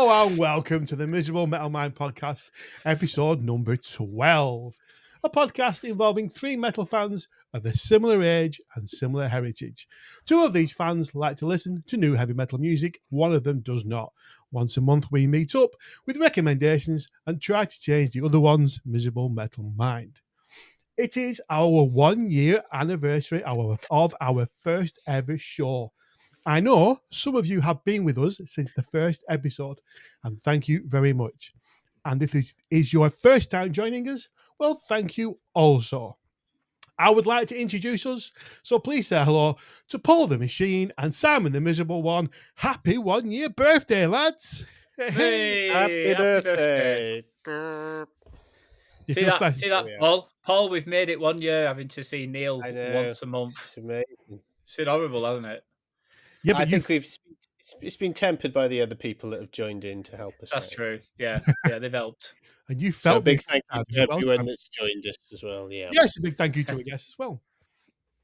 Hello and welcome to the Miserable Metal Mind podcast, episode number 12. A podcast involving three metal fans of a similar age and similar heritage. Two of these fans like to listen to new heavy metal music, one of them does not. Once a month we meet up with recommendations and try to change the other one's miserable metal mind. It is our 1 year anniversary of our first ever show. I know some of you have been with us since the first episode, and thank you very much. And if this is your first time joining us, well, thank you also. I would like to introduce us, so please say hello to Paul the Machine and Simon the Miserable One. Happy 1 year birthday, lads! Hey, Happy birthday. You See feel that? special? See that, Yeah. Paul? Paul, we've made it 1 year having to see Neil I know. once a month. It's amazing. It's been horrible, hasn't it? Yeah, I but think it's been tempered by the other people that have joined in to help us That's out. true. Yeah, they've helped. and you So a felt big this thank you as to well, everyone Sam. that's joined us as well. Yeah. Yes, a big thank you to a guest as well.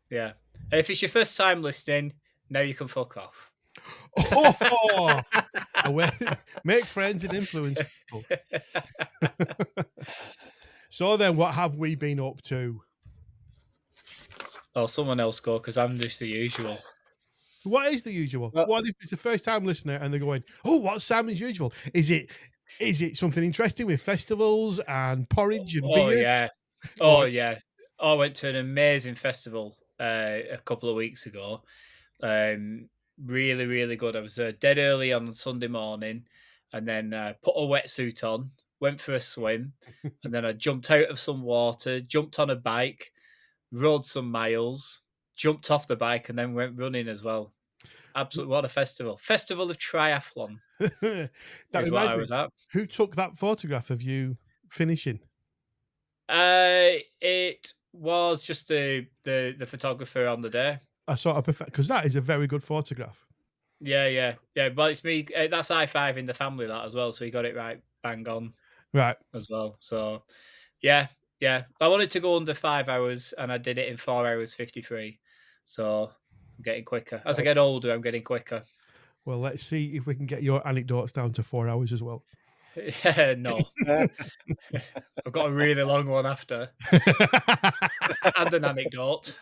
Yeah. And if it's your first time listening, now you can fuck off. Oh, make friends and influence people. So then, what have we been up to? Oh, someone else go, because I'm just the usual. What is the usual? Well- What if it's a first time listener and they're going, "Oh, what's Simon's usual? Is it something interesting with festivals and porridge and Oh, beer?" yeah. Oh, yeah. I went to an amazing festival a couple of weeks ago. Really, really good. I was dead early on Sunday morning, and then put a wetsuit on, went for a swim, and then I jumped out of some water, jumped on a bike, rode some miles, jumped off the bike, and then went running as well. Absolutely, what a festival! Festival of Triathlon That is what I reminds me. was at. Who took that photograph of you finishing? It was just the photographer on the day. I sort of prefer because that is a very good photograph. Yeah. Well, it's me. That's I5 in the family that as well, so he got it right, bang on Right. as well. So, yeah. I wanted to go under 5 hours, and I did it in 4 hours 53. So I'm getting quicker as I get older. I'm getting quicker. Well, let's see if we can get your anecdotes down to 4 hours as well. Yeah, no, I've got a really long one after, and an anecdote.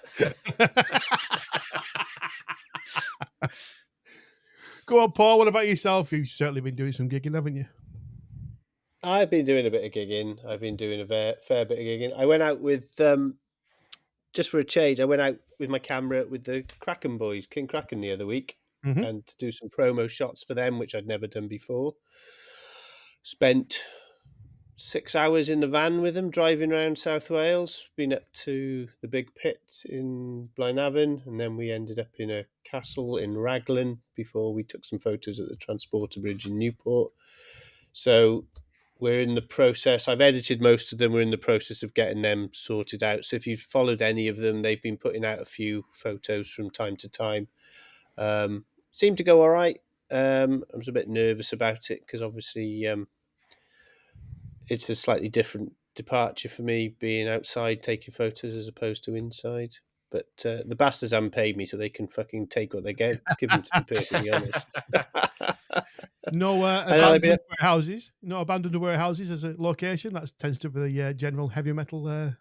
Go on, Paul. What about yourself? You've certainly been doing some gigging, haven't you? I've been doing a bit of gigging. I've been doing a fair bit of gigging. I went out with just for a change. I went out with my camera with the Kraken boys, King Kraken, the other week, and to do some promo shots for them, which I'd never done before. Spent 6 hours in the van with them, driving around South Wales. Been up to the Big Pit in Blaenavon, and then we ended up in a castle in Raglan before we took some photos at the Transporter Bridge in Newport. So we're in the process. I've edited most of them. We're in the process of getting them sorted out. So if you've followed any of them, they've been putting out a few photos from time to time. Seemed to go all right. I was a bit nervous about it because obviously it's a slightly different departure for me being outside taking photos as opposed to inside. But the bastards haven't paid me, so they can fucking take what they get given, to be perfectly honest. No abandoned warehouses. No abandoned warehouses as a location. That tends to be the general heavy metal.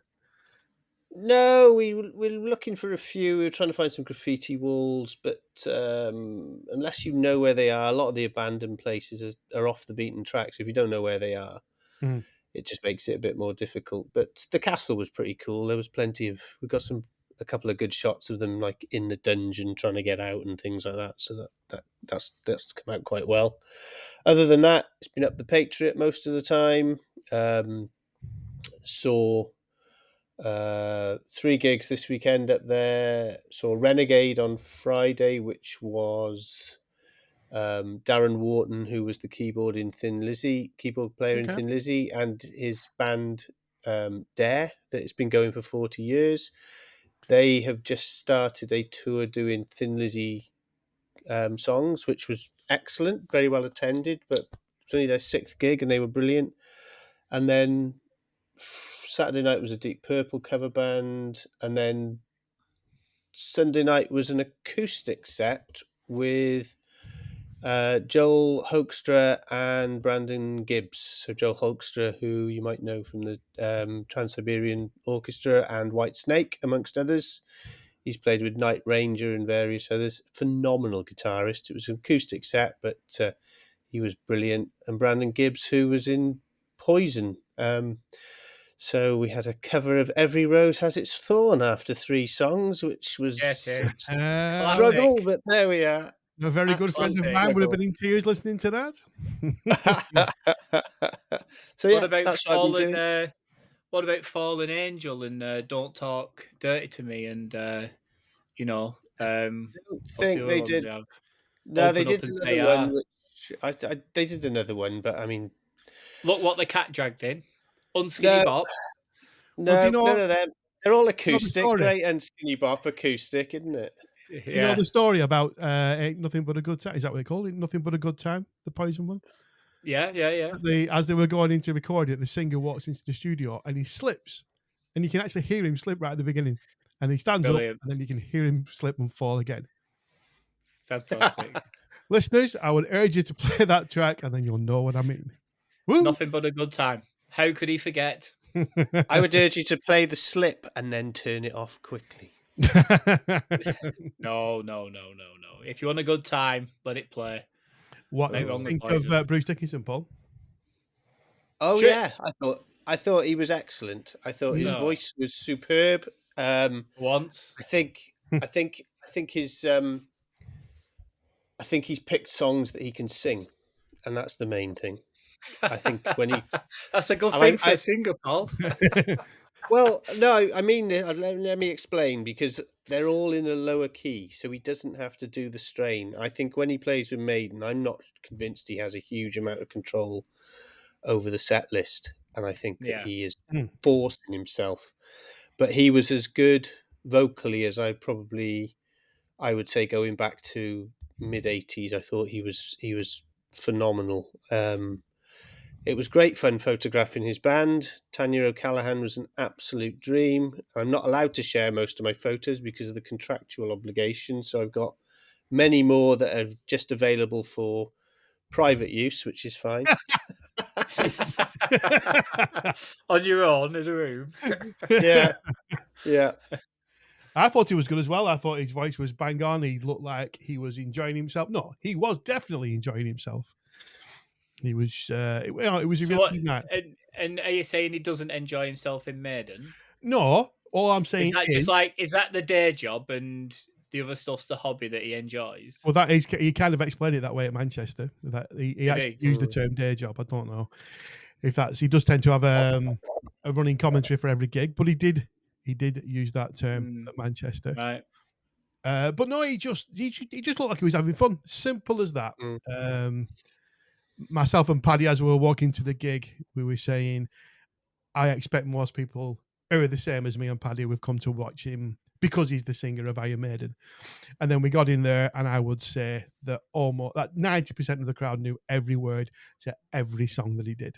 No, we're looking for a few. We were trying to find some graffiti walls, but unless you know where they are, a lot of the abandoned places are off the beaten track. So if you don't know where they are, it just makes it a bit more difficult. But the castle was pretty cool. There was plenty of. We got a couple of good shots of them, like in the dungeon trying to get out and things like that. So that's come out quite well. Other than that, it's been up the Patriot most of the time. Saw 3 gigs this weekend up there. Saw Renegade on Friday, which was Darren Wharton, who was the keyboard player in Thin Lizzy, and his band Dare, that has been going for 40 years. They have just started a tour doing Thin Lizzy songs, which was excellent, very well attended, but it's only their 6th gig and they were brilliant. And then Saturday night was a Deep Purple cover band, and then Sunday night was an acoustic set with Joel Hoekstra and Brandon Gibbs. So Joel Hoekstra, who you might know from the Trans-Siberian Orchestra and White Snake, amongst others. He's played with Night Ranger and various others. Phenomenal guitarist. It was an acoustic set, but he was brilliant. And Brandon Gibbs, who was in Poison. So we had a cover of Every Rose Has Its Thorn after 3 songs, which was Get in. a struggle, but there we are. A very good friend of Absolute mine would have struggle. been in tears listening to that. So yeah, What about that's what I've been doing. Fallen? What about Fallen Angel and Don't Talk Dirty to Me? And you know, I what's think the they other ones did. they have? No, they Open Up did and another Say one. Ah. Which they did another one, but I mean, Look what the cat dragged in. Unskinny no, Bop. Well, do you none know, of them. They're all the acoustic, story? great and skinny bop acoustic, isn't it? Do you know Yeah, the story about Ain't Nothing But a Good Time? Is that what they call it? Nothing But a Good Time? The Poison one? yeah. As they were going in to record it, the singer walks into the studio and he slips. And you can actually hear him slip right at the beginning. And he stands up Brilliant. and then you can hear him slip and fall again. Fantastic. Listeners, I would urge you to play that track and then you'll know what I mean. Woo! Nothing but a good time. How could he forget? I would urge you to play the slip and then turn it off quickly. No. If you want a good time, let it play. What Make did you wrong with think Poison. of Bruce Dickinson, Paul? Oh Shit. yeah, I thought he was excellent. I thought his No. voice was superb. Once. I think his I think he's picked songs that he can sing, and that's the main thing. I think when he That's a good I thing like- for a singer, Paul. well, no, I mean let me explain, because they're all in a lower key, so he doesn't have to do the strain. I think when he plays with Maiden, I'm not convinced he has a huge amount of control over the set list, and I think that Yeah. he is Hmm. forcing himself. But he was as good vocally as I would say, going back to mid 80s. I thought he was phenomenal. It was great fun photographing his band. Tanya O'Callaghan was an absolute dream. I'm not allowed to share most of my photos because of the contractual obligations, so I've got many more that are just available for private use, which is fine. On your own in a room. Yeah. I thought he was good as well. I thought his voice was bang on. He looked like he was enjoying himself. No, he was definitely enjoying himself. He was. It was a So really what? good night. And are you saying he doesn't enjoy himself in Maiden? No, all I'm saying Is that the day job and the other stuff's the hobby that he enjoys? well, that is, he kind of explained it that way at Manchester. That he actually he? used the term day job. I don't know if that's, he does tend to have a running commentary for every gig, but he did use that term at Manchester. Right. But no, he just looked like he was having fun. Simple as that. Myself and Paddy, as we were walking to the gig, we were saying, I expect most people who are the same as me and Paddy, we've come to watch him because he's the singer of Iron Maiden. And then we got in there, and I would say that almost that 90% of the crowd knew every word to every song that he did.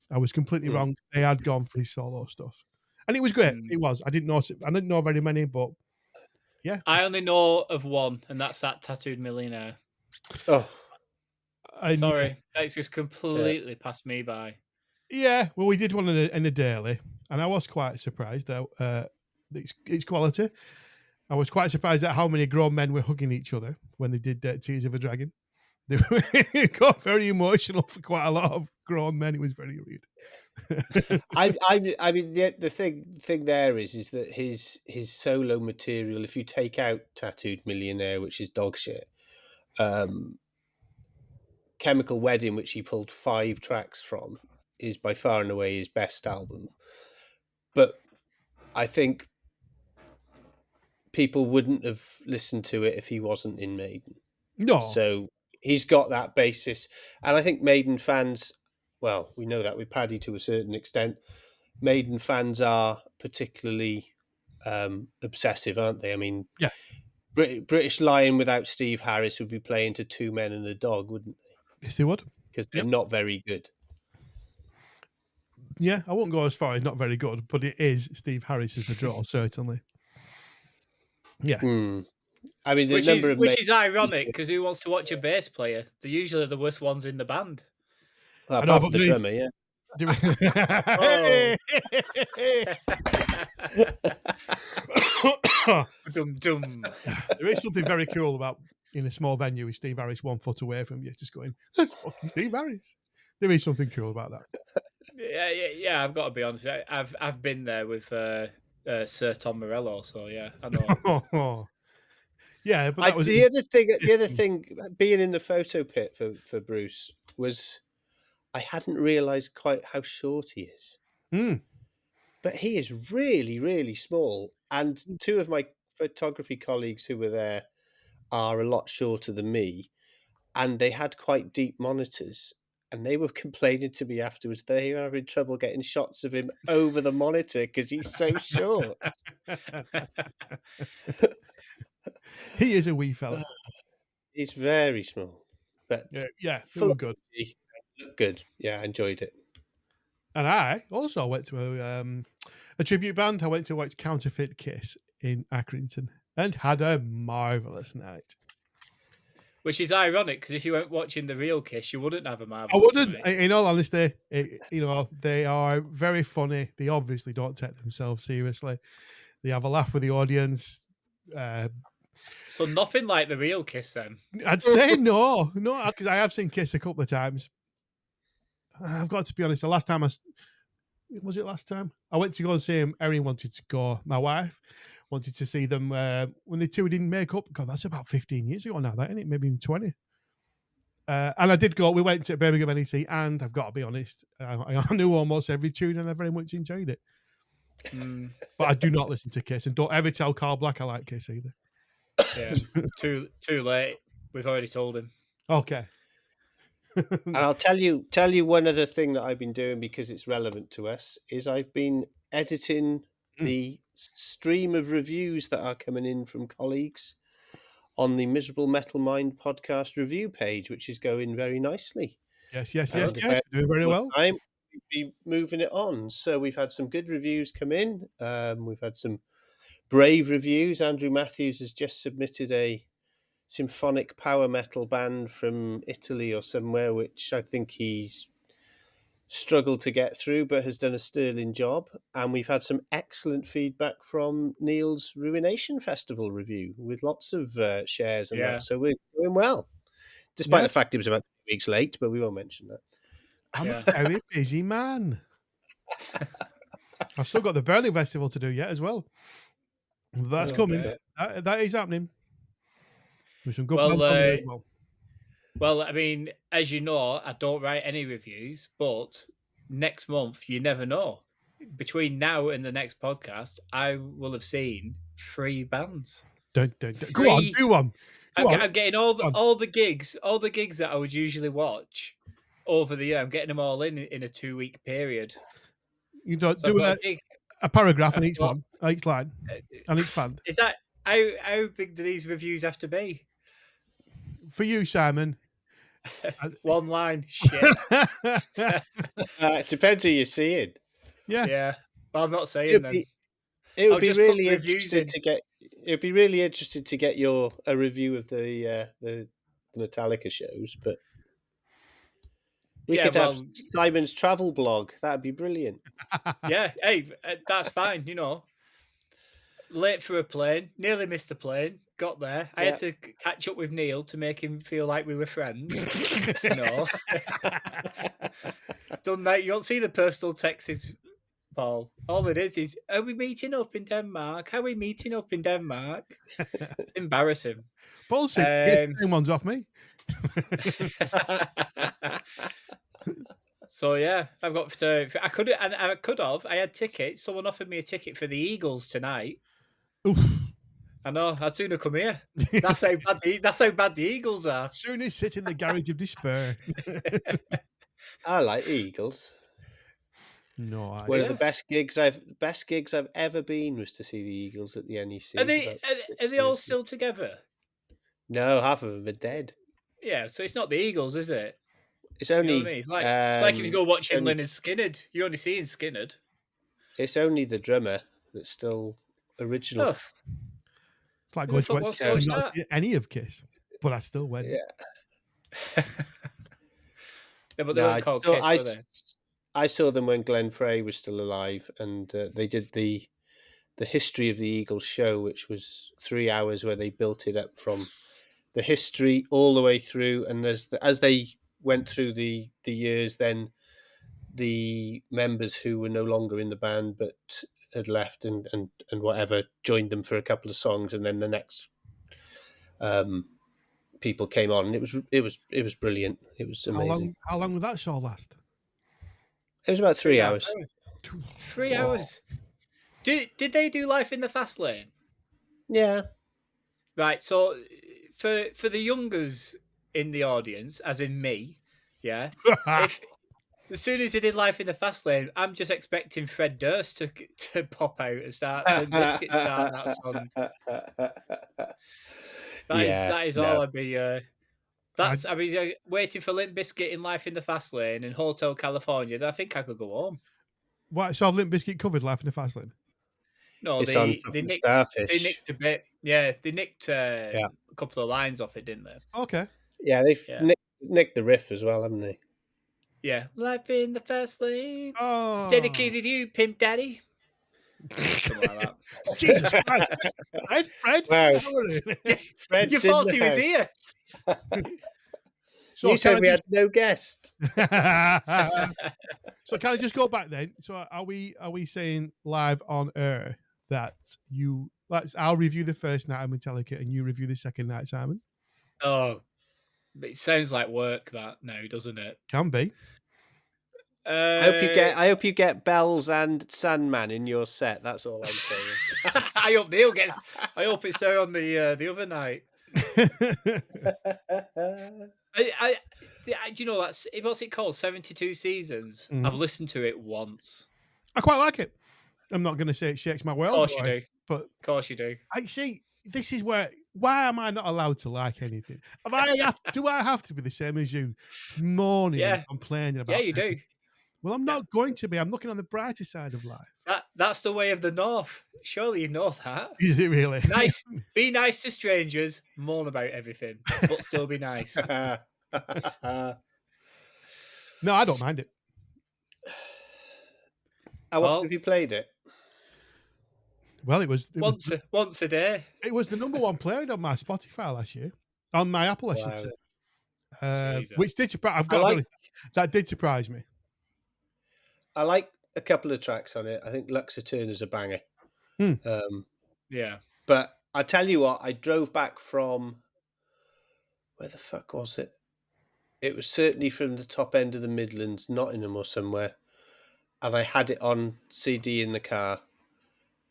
I was completely wrong. They had gone for his solo stuff, and it was great. It was. I didn't know very many, but yeah. I only know of one, and that's that Tattooed Millionaire. Oh, sorry, that's just completely passed me by. Yeah, well, we did one in a daily, and I was quite surprised at its quality. I was quite surprised at how many grown men were hugging each other when they did Tears of a Dragon. They got very emotional for quite a lot of grown men. It was very weird. I mean, the thing there is that his solo material, if you take out Tattooed Millionaire, which is dog shit, Chemical Wedding, which he pulled 5 tracks from, is by far and away his best album. But I think people wouldn't have listened to it if he wasn't in Maiden. No. So he's got that basis. And I think Maiden fans, well, we know that with Paddy to a certain extent, Maiden fans are particularly obsessive, aren't they? I mean, yeah. British Lion without Steve Harris would be playing to 2 Men and a Dog, wouldn't they? Yes, they would. Because they're not very good. Yeah, I won't go as far as not very good, but it is Steve Harris as the draw, certainly. Yeah. I mean, the Which number is of which is ironic because who wants to watch a bass player? They're usually the worst ones in the band. well, I know, apart but from the there is. drummer, yeah. Oh. There Dum-dum. is something very cool about in a small venue with Steve Harris 1 foot away from you, just going, "That's fucking Steve Harris." There is something cool about that. Yeah. I've got to be honest. I've been there with Sir Tom Morello, so yeah, I know. Yeah, but that was The other thing, being in the photo pit for Bruce was I hadn't realised quite how short he is. Mm. But he is really, really small. And two of my photography colleagues who were there are a lot shorter than me, and they had quite deep monitors. And they were complaining to me afterwards they were having trouble getting shots of him over the monitor because he's so short. He is a wee fella. He's very small, but Yeah, they full were of good. energy. Looked good. Yeah, I enjoyed it. And I also went to a tribute band. I went to watch Counterfeit Kiss in Accrington and had a marvelous night. Which is ironic because if you weren't watching the real Kiss, you wouldn't have a I marvelous wouldn't, night. in all honesty, they are very funny. They obviously don't take themselves seriously. They have a laugh with the audience. So nothing like the real Kiss then. I'd say no, because I have seen Kiss a couple of times. I've got to be honest. The last time was it last time I went to go and see him. Erin wanted to go. My wife wanted to see them when the two didn't make up. God, that's about 15 years ago now, that isn't it? Maybe even 20. And I did go. We went to Birmingham NEC, and I've got to be honest, I knew almost every tune, and I very much enjoyed it. But I do not listen to Kiss, and don't ever tell Carl Black I like Kiss either. Yeah, too late. We've already told him. Okay. And I'll tell you one other thing that I've been doing because it's relevant to us is I've been editing the stream of reviews that are coming in from colleagues on the Miserable Metal Mind podcast review page, which is going very nicely. Yes. And We're doing very well. We'll be moving it on. So we've had some good reviews come in. We've had some brave reviews. Andrew Matthews has just submitted a symphonic power metal band from Italy or somewhere, which I think he's struggled to get through, but has done a sterling job. And we've had some excellent feedback from Neil's Ruination Festival review with lots of shares and that. So we're doing well, despite the fact it was about 3 weeks late, but we won't mention that. I'm a very busy man. I've still got the Burnley Festival to do yet as well. That's coming. That is happening. There's some good bands on there as well. Well, I mean, as you know, I don't write any reviews, but next month, you never know. Between now and the next podcast, I will have seen 3 bands. Go on, do one. I'm getting all the gigs that I would usually watch over the year. I'm getting them all in a 2-week period. You don't do a paragraph on each one, each line, on each band. Is that how big do these reviews have to be? For you, Simon. 1 line. Shit. It depends who you're seeing. Yeah. But I'm not saying them. It would be really interesting to get. It'd be really interesting to get a review of the Metallica shows, but we could have Simon's travel blog. That'd be brilliant. Yeah, hey, that's fine. Late for a plane, nearly missed a plane. Got there. I had to catch up with Neil to make him feel like we were friends. Done that. You don't see the personal texts, Paul. All it is, are we meeting up in Denmark? How are we meeting up in Denmark? It's embarrassing. Paul's the same ones off me. So yeah, I've got to. I could have. I had tickets. Someone offered me a ticket for the Eagles tonight. Oof. I know. I'd sooner come here. That's how bad the Eagles are. Sooner sit in the garage of despair. I like the Eagles. No, one of the best gigs I've ever been was to see the Eagles at the NEC. Are they all still together? No, half of them are dead. Yeah, so it's not the Eagles, is it? It's only. You know what I mean? It's like if you go watching Lynyrd Skynyrd, you're only seeing Skynyrd. It's only the drummer that's still original. It's like Who going the to fuck watch wants to Kiss and watch not that? see any of Kiss, but I still went. Yeah. Yeah, but they No, weren't called Kiss, were they? I saw them when Glenn Frey was still alive, and they did the history of the Eagles show, which was 3 hours where they built it up from the history all the way through. And as they went through the years, then the members who were no longer in the band but had left and whatever joined them for a couple of songs, and then the next people came on, and it was brilliant. It was amazing. How long would that show last? It was about 3 3.5 hours. hours. 3 Wow. hours. Did they do Life in the Fast Lane? Yeah. Right. So for the youngers in the audience, as in me, yeah. If as soon as he did Life in the Fast Lane, I'm just expecting Fred Durst to pop out and start Limp Bizkit start that song. That is all No. I'd be. I mean, waiting for Limp Bizkit in Life in the Fast Lane and Hotel California. Then I think I could go home. What? So Limp Bizkit covered Life in the Fast Lane? No, It's on they top they of the nicked Starfish. a bit. Yeah, they nicked Yeah. a couple of lines off it, didn't they? Okay. Yeah, they've Yeah. nicked the riff as well, haven't they? Yeah, Life in the Fast Lane. It's Oh, dedicated to you, Pimp Daddy. Something like that. Jesus Christ! Fred. Wow. How are you? Fred's You in thought the he was house. here. So You can said I we had no guest. So can I just go back then? So are we saying live on air that I'll review the first night of Metallica and you review the second night, Simon? Oh, it sounds like work that now, doesn't it? Can be. I hope you get Bells and Sandman in your set. That's all I'm saying. I hope Neil gets. I hope it's there on the other night. Do you know that's what's it called? 72 Seasons. Mhm. I've listened to it once. I quite like it. I'm not going to say it shakes my Of world, course you do. but Of course you do. I see. This is why am I not allowed to like anything? Do I have to be the same as you, moaning and Yeah. complaining about? Yeah, you do. everything? Well, I'm not going to be. I'm looking on the brighter side of life. That's the way of the North. Surely you know that. Is it really? Be nice to strangers, moan about everything, but still be nice. No, I don't mind it. How often have you played it? Well, it was once a day. It was the number one played on my Spotify last year, on my Apple, I should say. Which did surprise. I've got to be honest, that did surprise me. I like a couple of tracks on it. I think Lux Eterna's a banger. Yeah. But I tell you what, I drove back from where the fuck was it? It was certainly from the top end of the Midlands, Nottingham or somewhere. And I had it on CD in the car.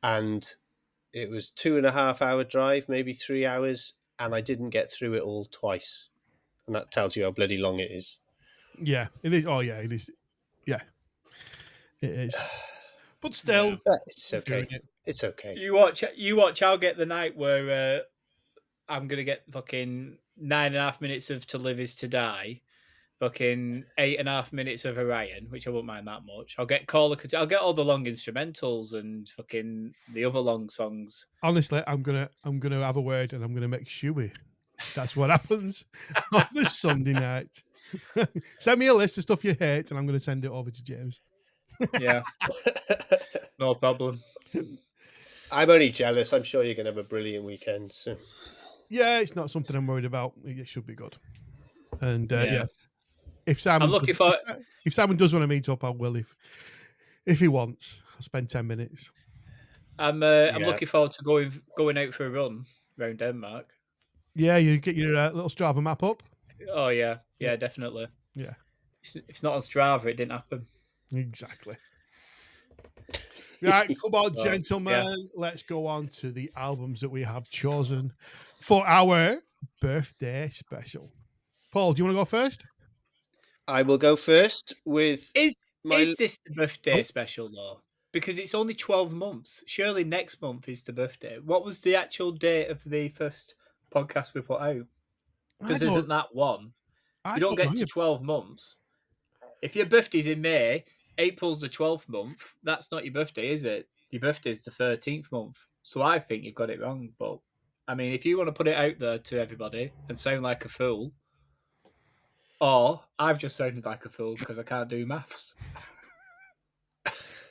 And it was 2.5 hour drive, maybe 3 hours. And I didn't get through it all twice. And that tells you how bloody long it is. Yeah, it is. Oh, yeah, it is. Yeah, it is. But still, it's okay. It's okay. You watch. I'll get the night where I'm gonna get fucking 9.5 minutes of To Live Is to Die, fucking 8.5 minutes of Orion, which I won't mind that much. I'll get I'll get all the long instrumentals and fucking the other long songs. Honestly, I'm gonna have a word and I'm gonna make sure that's what happens on this Sunday night. Send me a list of stuff you hate, and I'm gonna send it over to James. Yeah, no problem. I'm only jealous. I'm sure you're going to have a brilliant weekend. So. Yeah, it's not something I'm worried about. It should be good. And yeah, if Simon does want to meet up, I will. If he wants, I'll spend 10 minutes. I'm looking forward to going out for a run around Denmark. Yeah, you get your little Strava map up. Oh yeah, definitely. Yeah, if it's not on Strava, it didn't happen. Exactly. Right, come on, gentlemen. Yeah. Let's go on to the albums that we have chosen for our birthday special. Paul, do you want to go first? I will go first with. Is this the birthday special though? Because it's only 12 months. Surely next month is the birthday. What was the actual date of the first podcast we put out? Because isn't that one? You don't get to 12 months. If your birthday's in May, April's the 12th month. That's not your birthday, is it? Your birthday's the 13th month. So I think you've got it wrong, but I mean, if you want to put it out there to everybody and sound like a fool, or I've just sounded like a fool because I can't do maths.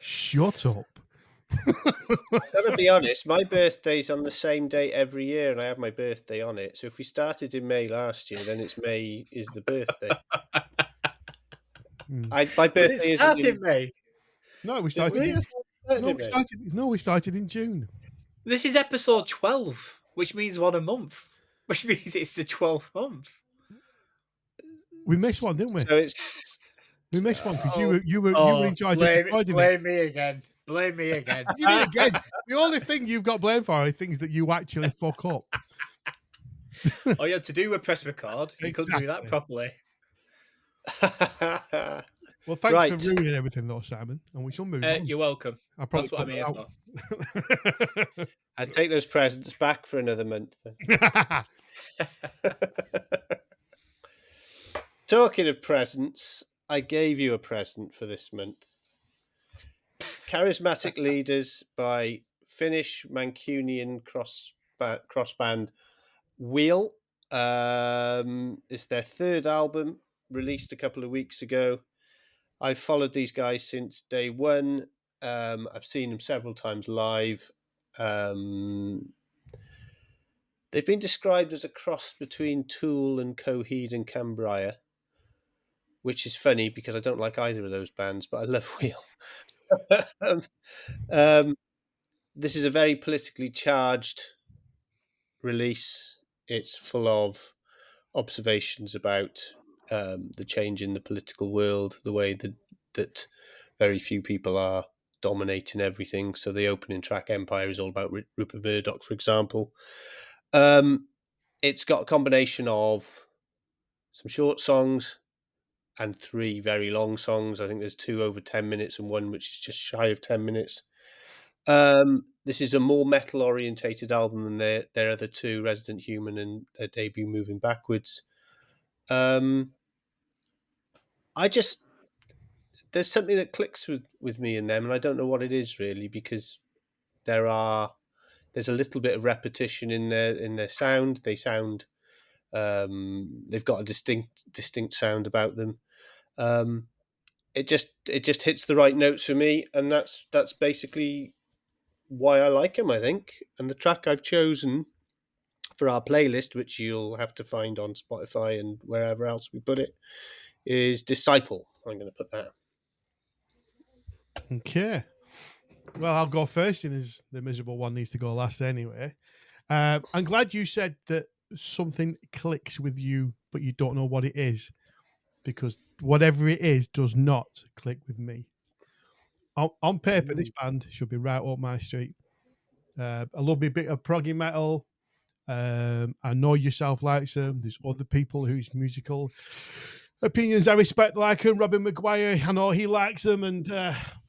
Shut up. I've got to be honest, my birthday's on the same date every year, and I have my birthday on it. So if we started in May last year, then it's May is the birthday. My Will birthday it isn't start in in May? No, we It started. really In, started no, in we May. started. No, we started in June. This is episode 12, which means one a month, which means it's the 12th month. We missed one, didn't we? So it's We missed one because you were in charge of recording it. blame me again. Blame me again. You mean again? The only thing you've got blamed for are things that you actually fuck up. All you had to do was press record. You couldn't do that Exactly. properly. Well, thanks Right. for ruining everything, though, Simon. And we shall move on. You're welcome. I'll probably That's what I'm here cut for. I'll take those presents back for another month. Then. Talking of presents, I gave you a present for this month. Charismatic Leaders by Finnish Mancunian crossband Wheel. It's their third album, released a couple of weeks ago. I've followed these guys since day one. I've seen them several times live. They've been described as a cross between Tool and Coheed and Cambria, which is funny because I don't like either of those bands, but I love Wheel. This is a very politically charged release. It's full of observations about the change in the political world, the way that very few people are dominating everything. So the opening track, Empire, is all about Rupert Murdoch, for example. It's got a combination of some short songs and 3 very long songs. I think there's 2 over 10 minutes and 1 which is just shy of 10 minutes. This is a more metal orientated album than their other 2, Resident Human and their debut Moving Backwards. There's something that clicks with me and them, and I don't know what it is really, because there's a little bit of repetition in their sound. They sound they've got a distinct sound about them. It just hits the right notes for me, and that's basically why I like him, I think. And the track I've chosen for our playlist, which you'll have to find on Spotify and wherever else we put it, is Disciple. I'm going to put that. Okay. Well, I'll go first, and the miserable one needs to go last anyway. I'm glad you said that something clicks with you, but you don't know what it is, because whatever it is does not click with me. On paper, this band should be right up my street. I love me a bit of proggy metal. I know yourself likes them. There's other people whose musical opinions I respect, like him. Robin Maguire, I know he likes them, and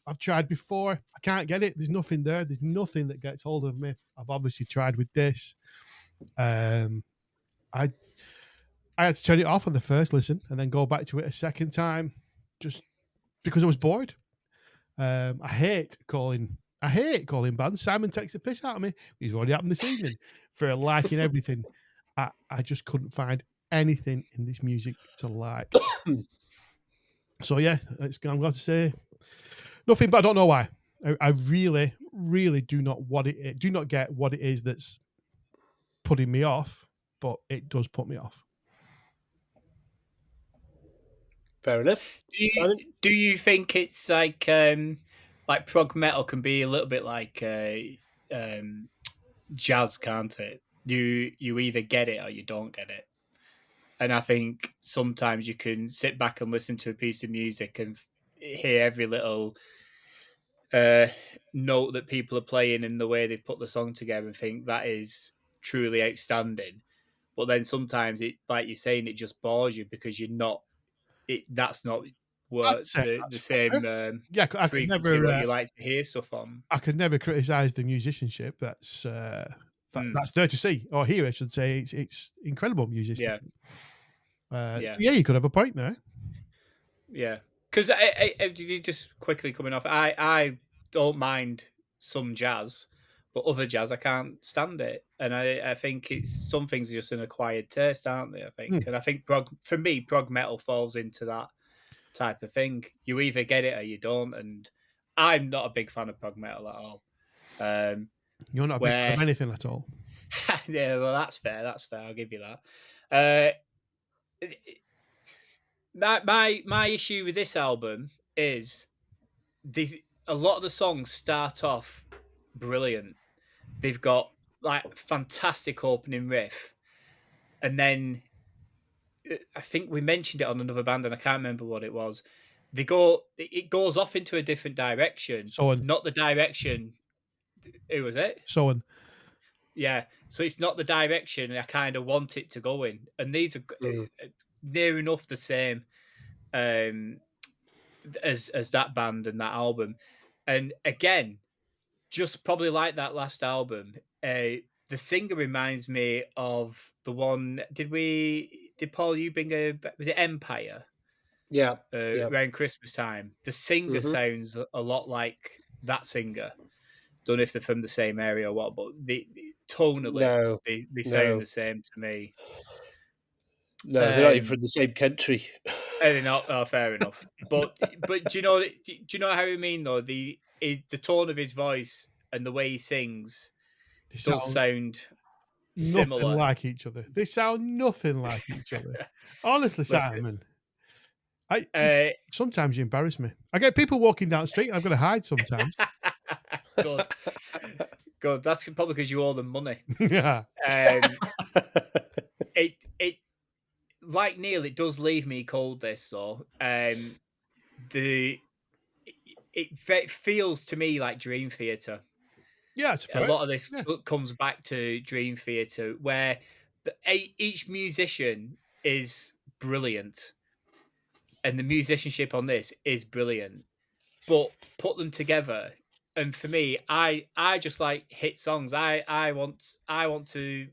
I've tried before. I can't get it. There's nothing there. There's nothing that gets hold of me. I've obviously tried with this. I had to turn it off on the first listen and then go back to it a second time, just because I was bored. I hate calling bands. Simon takes the piss out of me. He's already happened this evening for liking everything. I just couldn't find anything in this music to like. So yeah, I'm glad to say nothing, but I don't know why. I really, really do not get what it is that's putting me off, but it does put me off. Fair enough. Do you think it's like prog metal can be a little bit like jazz, can't it? You either get it or you don't get it. And I think sometimes you can sit back and listen to a piece of music and hear every little note that people are playing and the way they've put the song together and think that is truly outstanding. But then sometimes it, like you're saying, it just bores you because you're not. That's not what the same I could frequency never, what you like to hear stuff on. I could never criticize the musicianship. That's there to see or hear. I should say it's incredible musicianship. Yeah, you could have a point there. Yeah, because you just quickly coming off. I don't mind some jazz, but other jazz I can't stand it. And I think it's some things are just an acquired taste, aren't they? I think, and I think for me, prog metal falls into that type of thing. You either get it or you don't, and I'm not a big fan of prog metal at all. You're not a big fan of Where anything at all. yeah, well, that's fair. That's fair. I'll give you that. My issue with this album is a lot of the songs start off brilliant. They've got like fantastic opening riff, and then I think we mentioned it on another band, and I can't remember what it was. It goes off into a different direction, Soen. not the direction. Who was it? Soen. Yeah, so it's not the direction I kind of want it to go in, and these are near enough the same as that band and that album. And again, just probably like that last album, the singer reminds me of the one. Did Paul you bring was it Empire? Yeah, yeah. Around Christmas time. The singer sounds a lot like that singer. Don't know if they're from the same area or what, but tonally, they sound the same to me. No, they're not even from the same country. They're not. Oh, fair enough. But do you know how I mean though? The tone of his voice and the way he sings does sound similar. Nothing like each other. They sound nothing like each other. Honestly, Simon. Sometimes you embarrass me. I get people walking down the street and I've got to hide sometimes. Good. That's probably because you owe them money. Yeah. It like Neil, it does leave me cold. This though, it feels to me like Dream Theater. Yeah, it's a lot of this comes back to Dream Theater, where each musician is brilliant, and the musicianship on this is brilliant. But put them together, and for me, I just like hit songs. I want to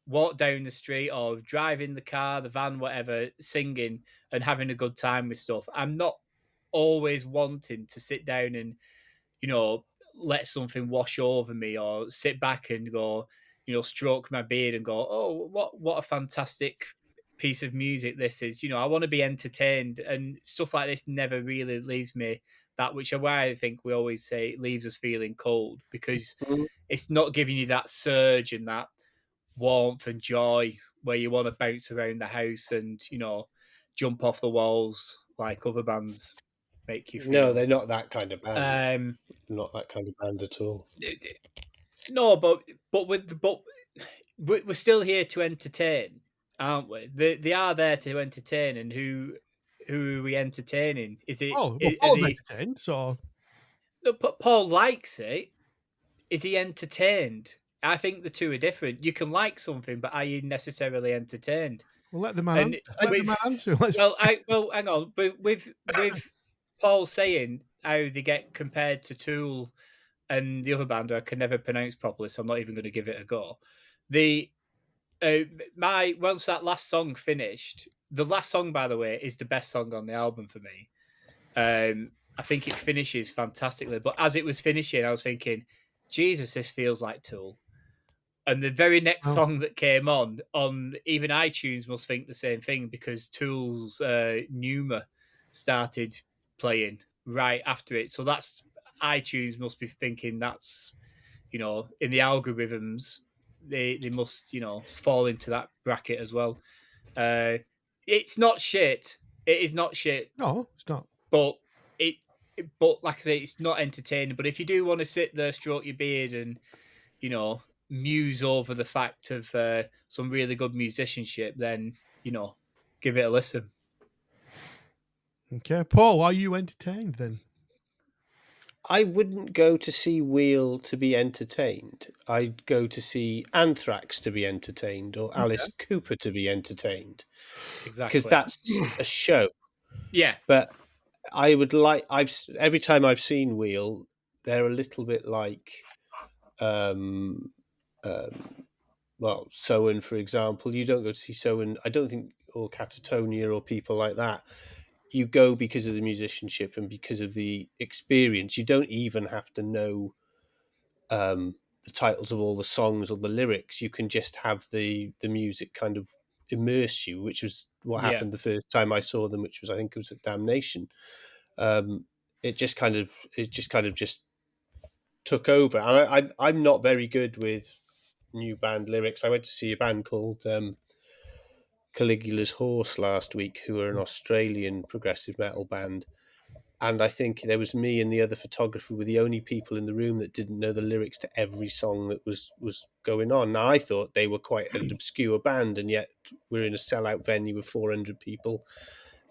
walk down the street or drive in the car, the van, whatever, singing and having a good time with stuff. I'm not always wanting to sit down and let something wash over me, or sit back and go, stroke my beard and go, oh, what a fantastic piece of music this is. I want to be entertained, and stuff like this never really leaves me that, which is why I think we always say it leaves us feeling cold, because it's not giving you that surge and that warmth and joy where you want to bounce around the house and jump off the walls like other bands make you feel. No, they're not that kind of band. Not that kind of band at all. No, but we're still here to entertain, aren't we? They are there to entertain, and who are we entertaining? Is it? Oh, well, Paul's entertained, so. No, but Paul likes it. Is he entertained? I think the two are different. You can like something, but are you necessarily entertained? Well, let the man answer. Well, hang on. But with Paul saying how they get compared to Tool and the other band I can never pronounce properly, so I'm not even going to give it a go. Once that last song finished, the last song, by the way, is the best song on the album for me. I think it finishes fantastically, but as it was finishing, I was thinking, Jesus, this feels like Tool. And the very next song that came on even iTunes must think the same thing, because Tool's Pneuma started playing right after it. So that's iTunes must be thinking that's, in the algorithms, they must, fall into that bracket as well. It's not shit. It is not shit. No, it's not. But like I say, it's not entertaining. But if you do want to sit there, stroke your beard, and muse over the fact of some really good musicianship, then give it a listen. Okay, Paul, are you entertained then? I wouldn't go to see Wheel to be entertained. I'd go to see Anthrax to be entertained, or Alice Cooper to be entertained. Exactly, because that's a show. Yeah, but I would like. Every time I've seen Wheel, they're a little bit like, Soen, for example. You don't go to see Soen, I don't think, or Catatonia or people like that. You go because of the musicianship and because of the experience. You don't even have to know the titles of all the songs or the lyrics. You can just have the music kind of immerse you, which was what happened the first time I saw them, which was, I think it was at Damnation. It just kind of just took over. And I'm not very good with new band lyrics. I went to see a band called Caligula's Horse last week, who are an Australian progressive metal band. And I think there was me and the other photographer were the only people in the room that didn't know the lyrics to every song that was going on. Now, I thought they were quite an obscure band, and yet we're in a sellout venue with 400 people,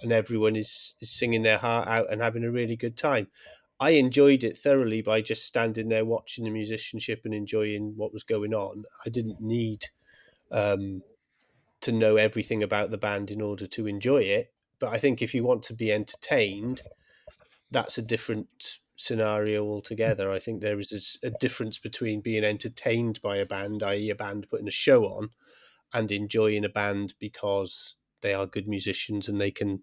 and everyone is singing their heart out and having a really good time. I enjoyed it thoroughly by just standing there watching the musicianship and enjoying what was going on. I didn't need to know everything about the band in order to enjoy it. But I think if you want to be entertained, that's a different scenario altogether. I think there is a difference between being entertained by a band, i.e. a band putting a show on, and enjoying a band because they are good musicians and they can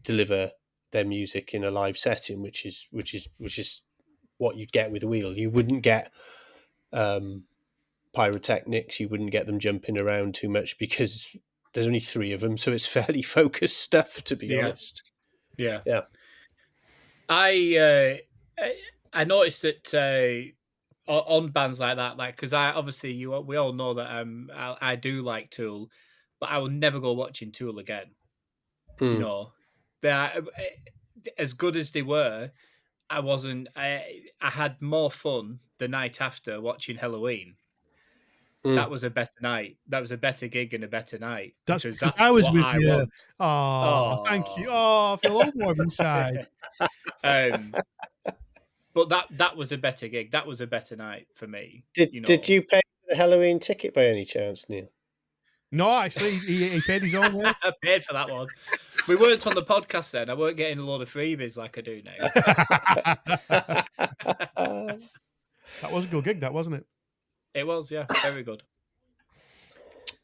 deliver their music in a live setting, which is what you'd get with Wheel. You wouldn't get pyrotechnics, you wouldn't get them jumping around too much because there's only 3 of them, so it's fairly focused stuff, to be honest. Yeah. Yeah. I noticed that on bands like that, like, because I obviously we all know that I do like Tool, but I will never go watching Tool again. You know, they as good as they were. I had more fun the night after watching Halloween. That was a better night. That was a better gig and a better night That's because because that's I was what with I you. want. Oh, thank you. Oh, I feel all warm inside. But that was a better gig. That was a better night for me. Did you pay for the Halloween ticket by any chance, Neil? No, actually, he paid his own way. I paid for that one. We weren't on the podcast then. I weren't getting a lot of freebies like I do now. That was a good gig, that wasn't it? It was, yeah, very good.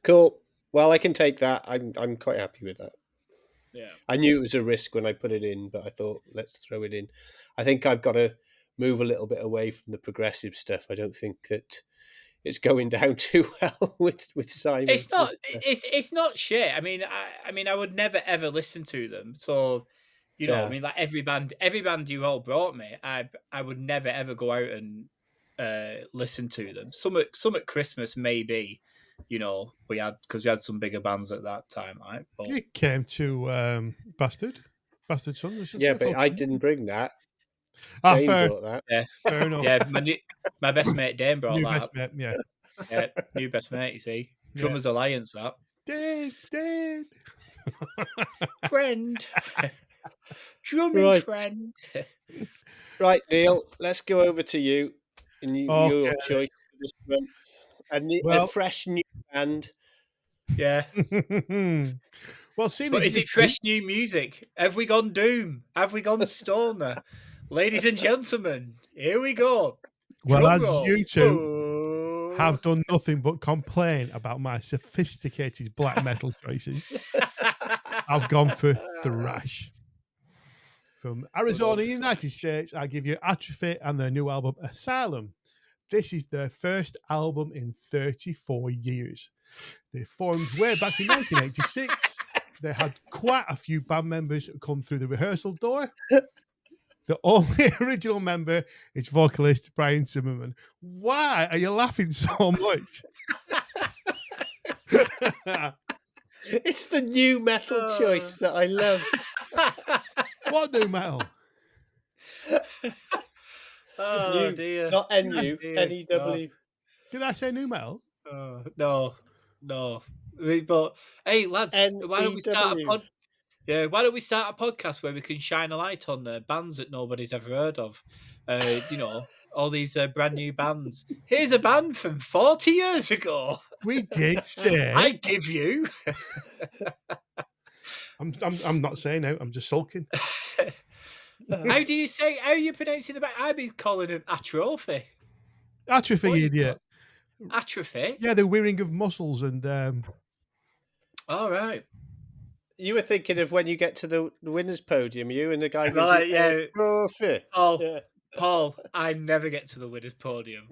Cool. Well, I can take that. I'm quite happy with that. Yeah. I knew it was a risk when I put it in, but I thought, let's throw it in. I think I've got to move a little bit away from the progressive stuff. I don't think that it's going down too well with Simon. It's not. It's not shit. I mean, I would never ever listen to them. So, you know, Yeah. I mean, like every band you all brought me, I would never ever go out and listen to them. Some at Christmas maybe, you know, we had some bigger bands at that time, right? But It came to Bastard Sons, I should say. Yeah, but I didn't bring that. Ah, Dane fair. brought that. yeah, Fair enough. yeah. My best mate Dane brought New that. best mate, yeah. Yeah, new best mate. You see, Drummers Alliance. That Dane. friend, drumming friend. Right, Neil, let's go over to you and your choice for this month. A fresh new band. Yeah. Well, see, But is it fresh new music? Have we gone doom? Have we gone stoner? Ladies and gentlemen, here we go. Well, Drum as roll. you two have done nothing but complain about my sophisticated black metal choices, I've gone for thrash. From Arizona, United States, I give you Atrophy and their new album, Asylum. This is their first album in 34 years. They formed way back in 1986. They had quite a few band members come through the rehearsal door. The only original member is vocalist Brian Zimmerman. Why are you laughing so much? It's the new metal choice that I love. What new metal? Oh, New, dear. not NU, Dear NEW. Did I say new metal? No. But hey, lads, why don't we start why don't we start a podcast where we can shine a light on bands that nobody's ever heard of? You know, all these brand new bands. Here's a band from 40 years ago. We did say. I give you. I'm not saying out. I'm just sulking. How are you pronouncing the band? I've been calling them Atrophy. Atrophy, you idiot. Atrophy? Yeah, the wearing of muscles and. All right. You were thinking of when you get to the winner's podium, you and the guy Right, goes, Atrophy. Paul. Yeah. Paul, I never get to the winner's podium.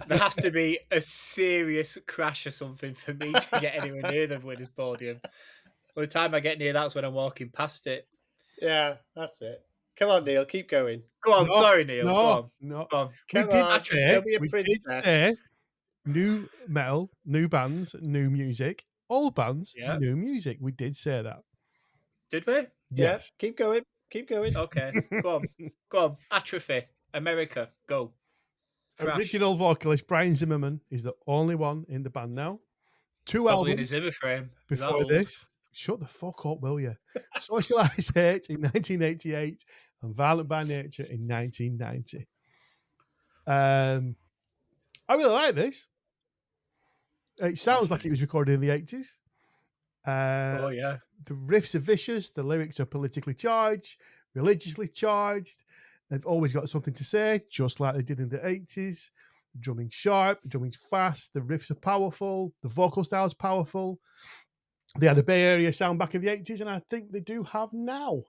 There has to be a serious crash or something for me to get anywhere near the winner's podium. By the time I get near, that's when I'm walking past it. Yeah, that's it. Come on, Neil, keep going. Go on, No, sorry, Neil. Go no, on. no. Go on. We Come did on, Atrophy. don't be a we did princess. say new metal, new bands, new music. Old bands, Yeah. new music. We did say that. Did we? Yeah, Yes. keep going. Keep going. Okay. Go on. Go on. Atrophy. America. Go. Thrash. Original vocalist Brian Zimmerman is the only one in the band now. 2 Probably in a albums Zimmer frame. Is that before old? this. Shut the fuck up, will you? Socialized Hate in 1988 and Violent by Nature in 1990. I really like this. It sounds like it was recorded in the 80s. Oh, yeah. The riffs are vicious. The lyrics are politically charged, religiously charged. They've always got something to say, just like they did in the 80s. The drumming's sharp, the drumming's fast, the riffs are powerful, the vocal style's powerful. They had a Bay Area sound back in the 80s, and I think they do have now.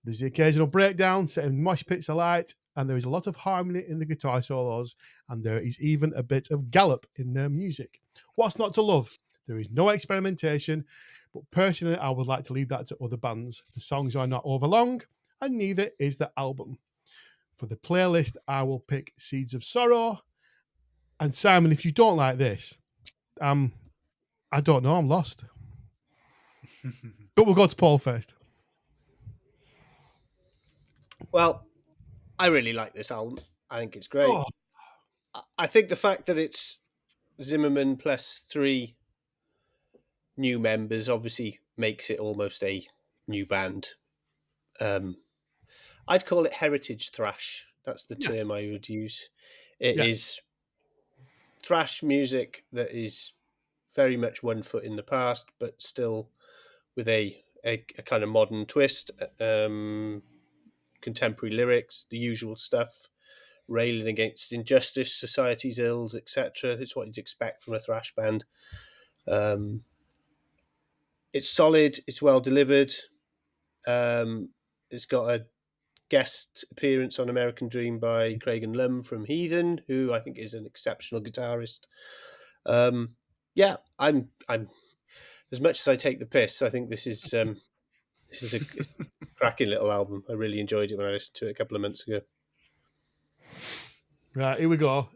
There's the occasional breakdown, setting mosh pits alight, and there is a lot of harmony in the guitar solos, and there is even a bit of gallop in their music. What's not to love? There is no experimentation, but personally, I would like to leave that to other bands. The songs are not overlong, and neither is the album. For the playlist, I will pick Seeds of Sorrow. And Simon, if you don't like this, I don't know, I'm lost. But we'll go to Paul first. Well, I really like this album. I think it's great. I think the fact that it's Zimmerman plus 3 new members obviously makes it almost a new band. I'd call it heritage thrash. That's the term I would use. It is thrash music that is very much one foot in the past, but still with a kind of modern twist. Contemporary lyrics, the usual stuff, railing against injustice, society's ills, etc. It's what you'd expect from a thrash band. It's solid. It's well delivered. It's got a guest appearance on American Dream by Craig and Lum from Heathen, who I think is an exceptional guitarist. Yeah, I'm as much as I take the piss, I think this is a cracking little album. I really enjoyed it when I listened to it a couple of months ago. Right, here we go.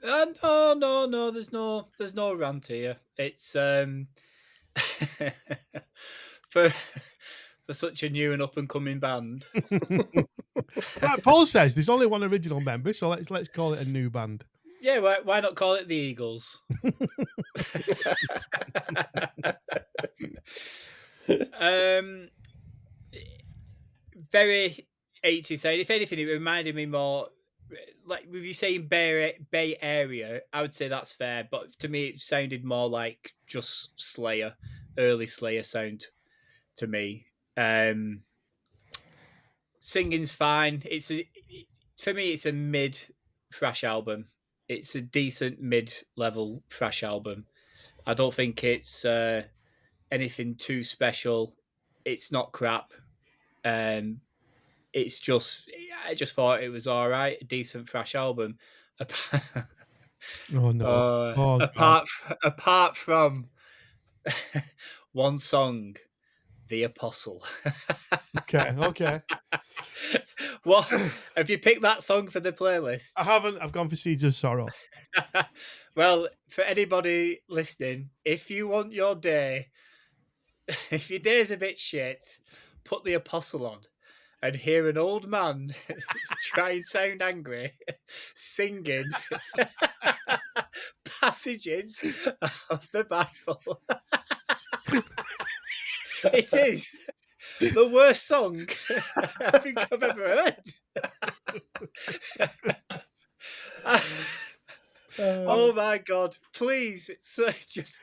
No. There's no rant here. It's for such a new and up and coming band. Like Paul says, there's only one original member, so let's call it a new band. Yeah, why not call it the Eagles? Very 80s sound. If anything, it reminded me more, like with you saying Bay Area, I would say that's fair. But to me, it sounded more like just Slayer, early Slayer sound to me. Singing's fine. For me, it's a mid thrash album. It's a decent mid-level thrash album. I don't think it's anything too special. It's not crap. It's just, I just thought it was all right, a decent thrash album. Oh no! Apart from one song, "The Apostle." Okay. What have you picked that song for the playlist? I haven't. I've gone for Seeds of Sorrow. Well, for anybody listening, if you want your day, if your day's a bit shit, put The Apostle on and hear an old man try and sound angry, singing passages of the Bible. It is the worst song I think I've ever heard. Oh my God. Please, just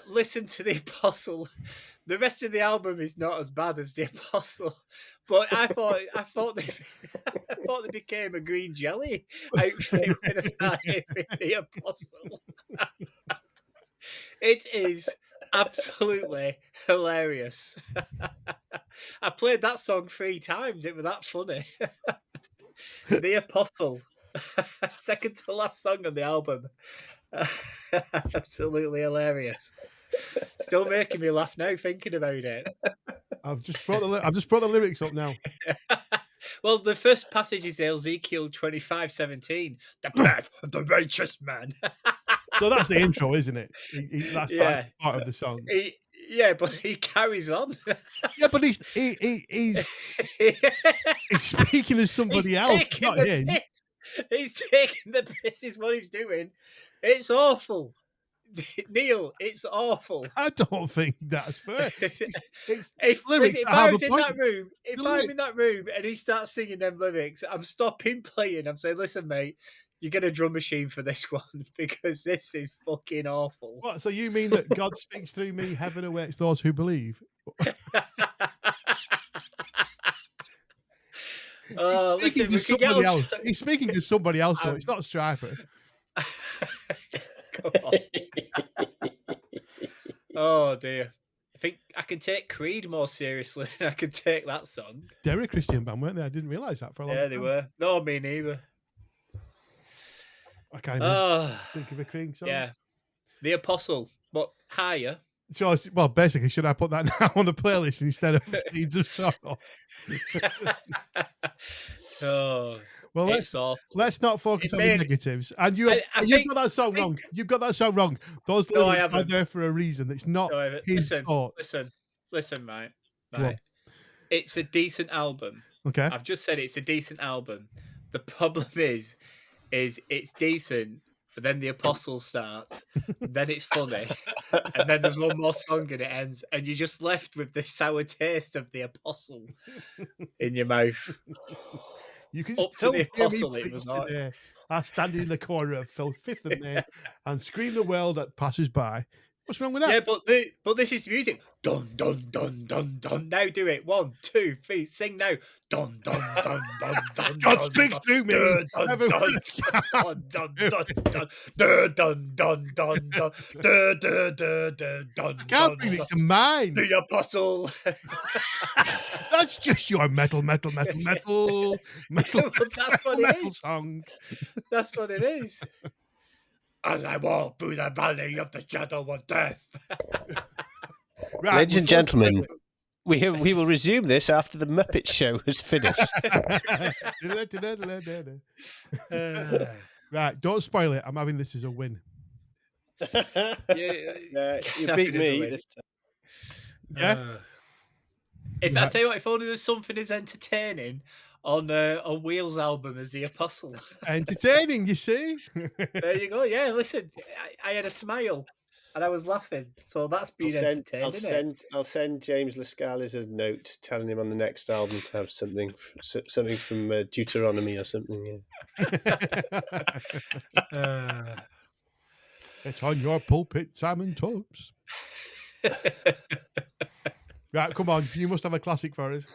listen to The Apostle. The rest of the album is not as bad as The Apostle, but I thought they became a green jelly outfit when I started hearing The Apostle. It is absolutely hilarious. I played that song 3 times. It was that funny. The Apostle, second to last song on the album. Absolutely hilarious. Still making me laugh now thinking about it. I've just brought the lyrics up now. Well, the first passage is Ezekiel 25:17, the path of the righteous man. So that's the intro, isn't it? That's Yeah. part of the song. Yeah, but he carries on. Yeah, but he's speaking as somebody else, not him. Piss. He's taking the piss is what he's doing. It's awful. Neil, it's awful. I don't think that's fair. If lyrics I have was a in point. that room, if I'm in that room and he starts singing them lyrics, I'm stopping playing. I'm saying, listen, mate, you get a drum machine for this one because this is fucking awful. What? So you mean that God speaks through me, heaven awaits those who believe? Listen, we can get on else. He's speaking to somebody else, though. It's not Striper. Come on. Oh dear. I think I can take Creed more seriously than I can take that song. They're a Christian band, weren't they? I didn't realise that for a long time. Yeah, they were. No, me neither. I can't even think of a Creed song. Yeah. The Apostle, but higher. So, well, basically, should I put that now on the playlist instead of Seeds of Sorrow? Oh, well, let's not focus on the negatives. And you've got that song wrong. You've got that song wrong. Those lyrics are there for a reason. It's not his thoughts. Listen, mate. It's a decent album. Okay. I've just said it's a decent album. The problem is it's decent, but then the Apostle starts, then it's funny, and then there's one more song and it ends, and you're just left with the sour taste of the Apostle in your mouth. You can Up still to the Apostle, it was today. I stand in the corner of 5th of May and scream the world that passes by. What's wrong with that? Yeah, but this is music. Dun dun dun dun dun. Now do it. 1, 2, 3. Sing now. Dun dun dun dun dun. God speaks through me. Dun dun dun dun dun dun dun dun dun dun. Can't bring it to mind. The Apostle. That's just your metal That's what it is. Song. That's what it is. As I walk through the valley of the shadow of death. Right, ladies and gentlemen, we will resume this after the Muppet Show has finished. Right, don't spoil it. I'm having this as a win. You beat me this time. Yeah. I tell you what, if only there's something as entertaining on Wheel's album as the Apostle. Entertaining, you see? There you go. Yeah, listen, I had a smile and I was laughing, so that's been entertaining. I'll send James Lascales a note telling him on the next album to have something from Deuteronomy or something. Yeah. It's on your pulpit, Simon Tubbs. Right, come on. You must have a classic for us.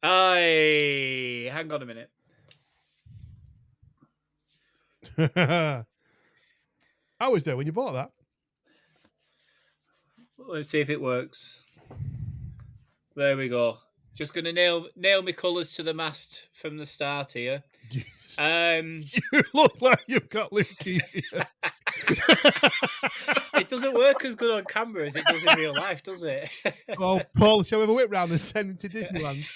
Hang on a minute. I was there when you bought that. Let's see if it works. There we go. Just going to nail my colours to the mast from the start here. You look like you've got leukemia. It doesn't work as good on camera as it does in real life, does it? Oh, Paul, shall we have a whip round and send him to Disneyland?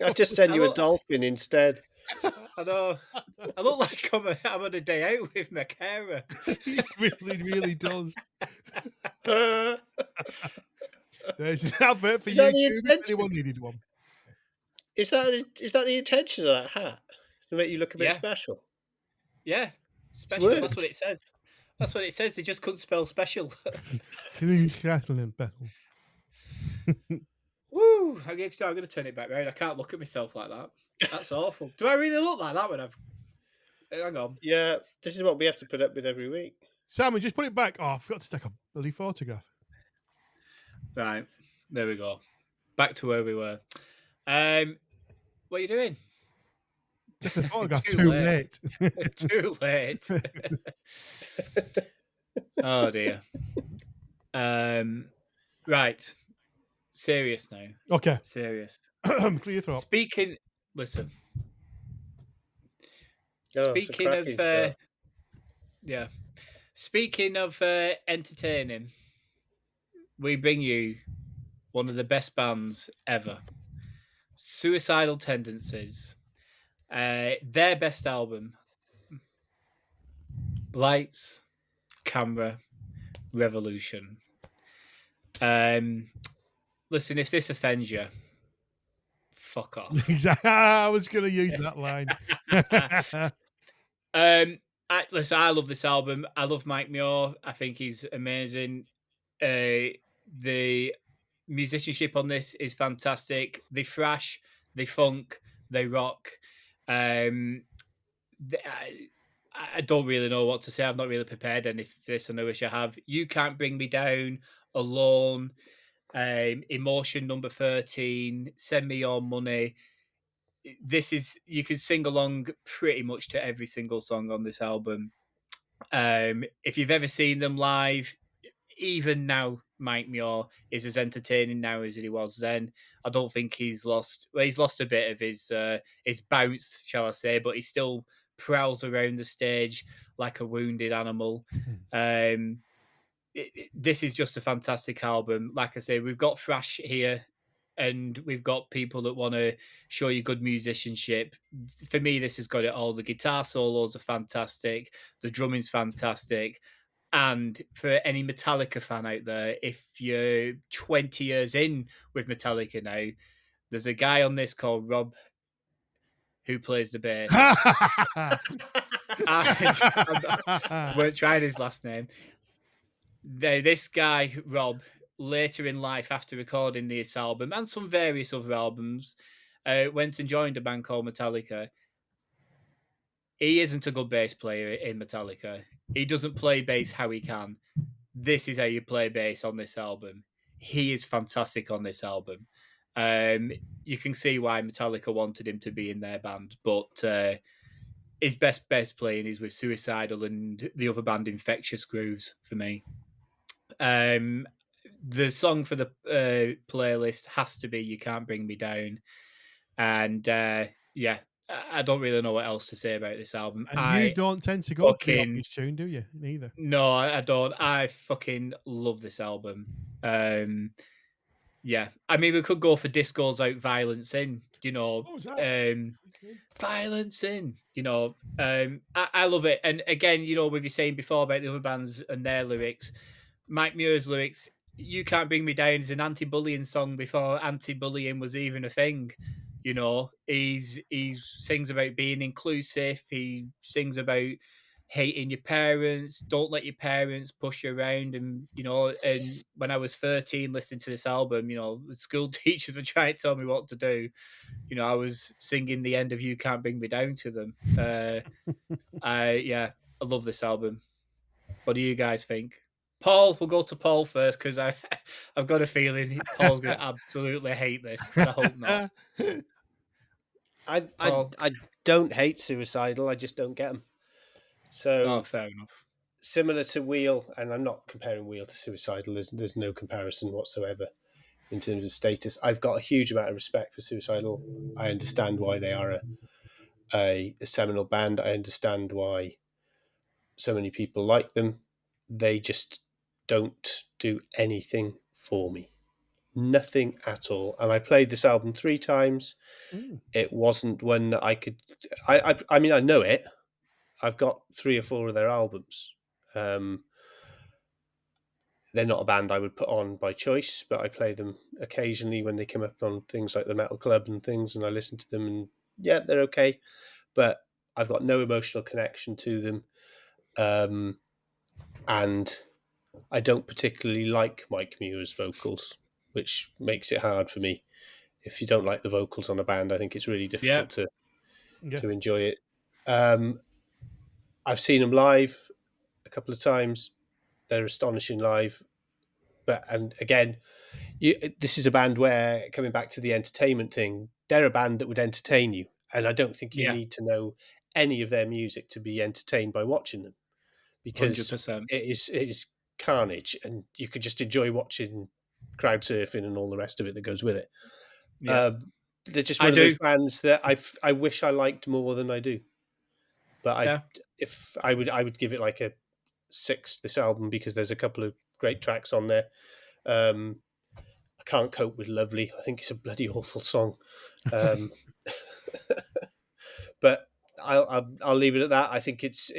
I'll just send you a dolphin instead. I know. I look like I'm on a day out with my carer. He really, really does. There's an advert for YouTube if anyone needed one. Is that the intention of that hat? To make you look a bit special? Yeah. Special. That's what it says. That's what it says. They just couldn't spell special. Woo! I'm going to turn it back round. I can't look at myself like that. That's awful. Do I really look like that when I've... Hang on. Yeah, this is what we have to put up with every week. Simon, just put it back. Oh, I forgot to take a bloody photograph. Right. There we go. Back to where we were. What are you doing? Take a photograph. Too late. Too late. Oh, dear. Right. Serious now. Okay. Serious. Clear your throat. Listen. Oh, it's a Speaking of, cracking start. yeah. Speaking of entertaining, we bring you one of the best bands ever, Suicidal Tendencies. Their best album, Lights, Camera, Revolution. Listen, if this offends you, fuck off. Exactly. I was going to use that line. Listen, I love this album. I love Mike Muir. I think he's amazing. The musicianship on this is fantastic. They thrash, they funk, they rock. Um, I don't really know what to say. I've not really prepared any for this, and I wish I have. You Can't Bring Me Down, Alone, Emotion Number 13, Send Me Your Money. This is, you can sing along pretty much to every single song on this album. If you've ever seen them live, even now, Mike Muir is as entertaining now as he was then. I don't think he's lost. Well, he's lost a bit of his bounce, shall I say, but he still prowls around the stage like a wounded animal. This is just a fantastic album. Like I say, we've got thrash here, and we've got people that want to show you good musicianship. For me, this has got it all. The guitar solos are fantastic. The drumming's fantastic. And for any Metallica fan out there, if you're 20 years in with Metallica now, there's a guy on this called Rob who plays the bass. I weren't trying his last name. This guy, Rob, later in life, after recording this album and some various other albums, went and joined a band called Metallica. He isn't a good bass player in Metallica. He doesn't play bass how he can. This is how you play bass on this album. He is fantastic on this album. You can see why Metallica wanted him to be in their band, but his best bass playing is with Suicidal and the other band Infectious Grooves for me. The song for the playlist has to be "You Can't Bring Me Down," and yeah, I don't really know what else to say about this album. And you I don't tend to go for the fucking obvious tune, do you? Neither. No, I don't. I fucking love this album. Yeah, I mean, we could go for Disco's Out, Violence In. What was that? Violence In. I love it. And again, with you saying before about the other bands and their lyrics, Mike Muir's lyrics, "You Can't Bring Me Down" is an anti-bullying song before anti-bullying was even a thing. He sings about being inclusive. He sings about hating your parents. Don't let your parents push you around. And when I was 13, listening to this album, the school teachers were trying to tell me what to do. I was singing the end of "You Can't Bring Me Down" to them. I love this album. What do you guys think? Paul, we'll go to Paul first because I've got a feeling Paul's going to absolutely hate this, and I hope not. Paul? I don't hate Suicidal. I just don't get them. So fair enough. similar to Wheel, and I'm not comparing Wheel to Suicidal. There's no comparison whatsoever in terms of status. I've got a huge amount of respect for Suicidal. I understand why they are a seminal band. I understand why so many people like them. They just don't do anything for me. Nothing at all. And I played this album 3 times. It wasn't one that I could. I mean, I know it. I've got 3 or 4 of their albums. They're not a band I would put on by choice, but I play them occasionally when they come up on things like the Metal Club and things, and I listen to them, and yeah, they're okay. But I've got no emotional connection to them. And I don't particularly like Mike Muir's vocals, which makes it hard for me. If you don't like the vocals on a band, I think it's really difficult to enjoy it. I've seen them live a couple of times. They're astonishing live. And again, this is a band where, coming back to the entertainment thing, they're a band that would entertain you. And I don't think you need to know any of their music to be entertained by watching them, because 100%. it is carnage, and you could just enjoy watching crowd surfing and all the rest of it that goes with it. Yeah. They're just I one of those do. bands that I wish I liked more than I do. But Yeah. if I would give it like a 6, this album, because there's a couple of great tracks on there. I Can't Cope with Lovely. I think it's a bloody awful song. But I'll leave it at that. I think it's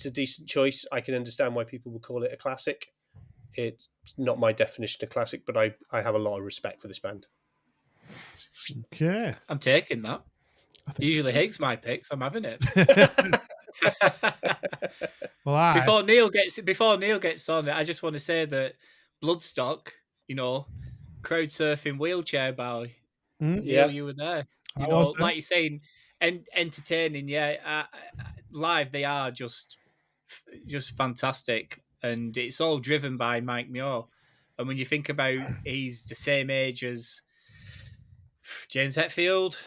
a decent choice. I can understand why people would call it a classic. It's not my definition of classic, but I have a lot of respect for this band. Okay. I'm taking that. I He think usually hates my picks. I'm having it. well, Before Neil gets on, I just want to say that Bloodstock, crowd surfing wheelchair boy. Mm, Neil, you were there. I was there. Like you're saying, and entertaining. Yeah, live they are just fantastic, and it's all driven by Mike Muir. And when you think about, he's the same age as James Hetfield,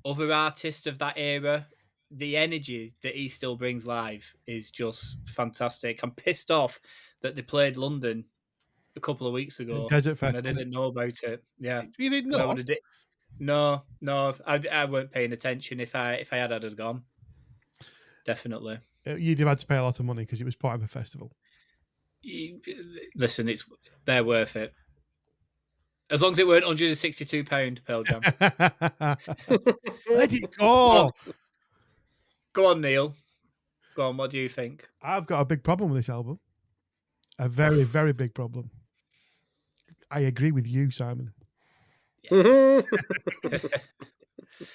other artists of that era. The energy that he still brings live is just fantastic. I'm pissed off that they played London a couple of weeks ago Desert and Fest. I didn't know about it. Yeah, You didn't because I know? would have. No, I weren't paying attention. If I had, I'd have gone. Definitely. You'd have had to pay a lot of money because it was part of a festival. Listen, they're worth it. As long as it weren't £162 Pearl Jam. Let it go. Go on, Neil. Go on. What do you think? I've got a big problem with this album. A very, very big problem. I agree with you, Simon. Yes.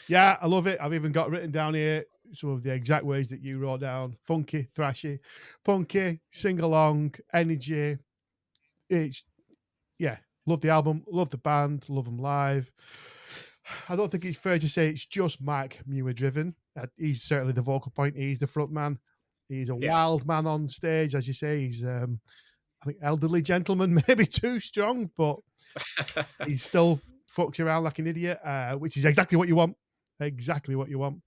Yeah, I love it. I've even got written down here some of the exact ways that you wrote down. Funky, thrashy, punky, sing along, energy. It's love the album, love the band, love them live. I don't think it's fair to say it's just Mike Muir driven. He's certainly the vocal point. He's the front man. He's a wild man on stage, as you say. He's I think elderly gentleman, maybe too strong, but he still fucks around like an idiot, which is exactly what you want. Exactly what you want.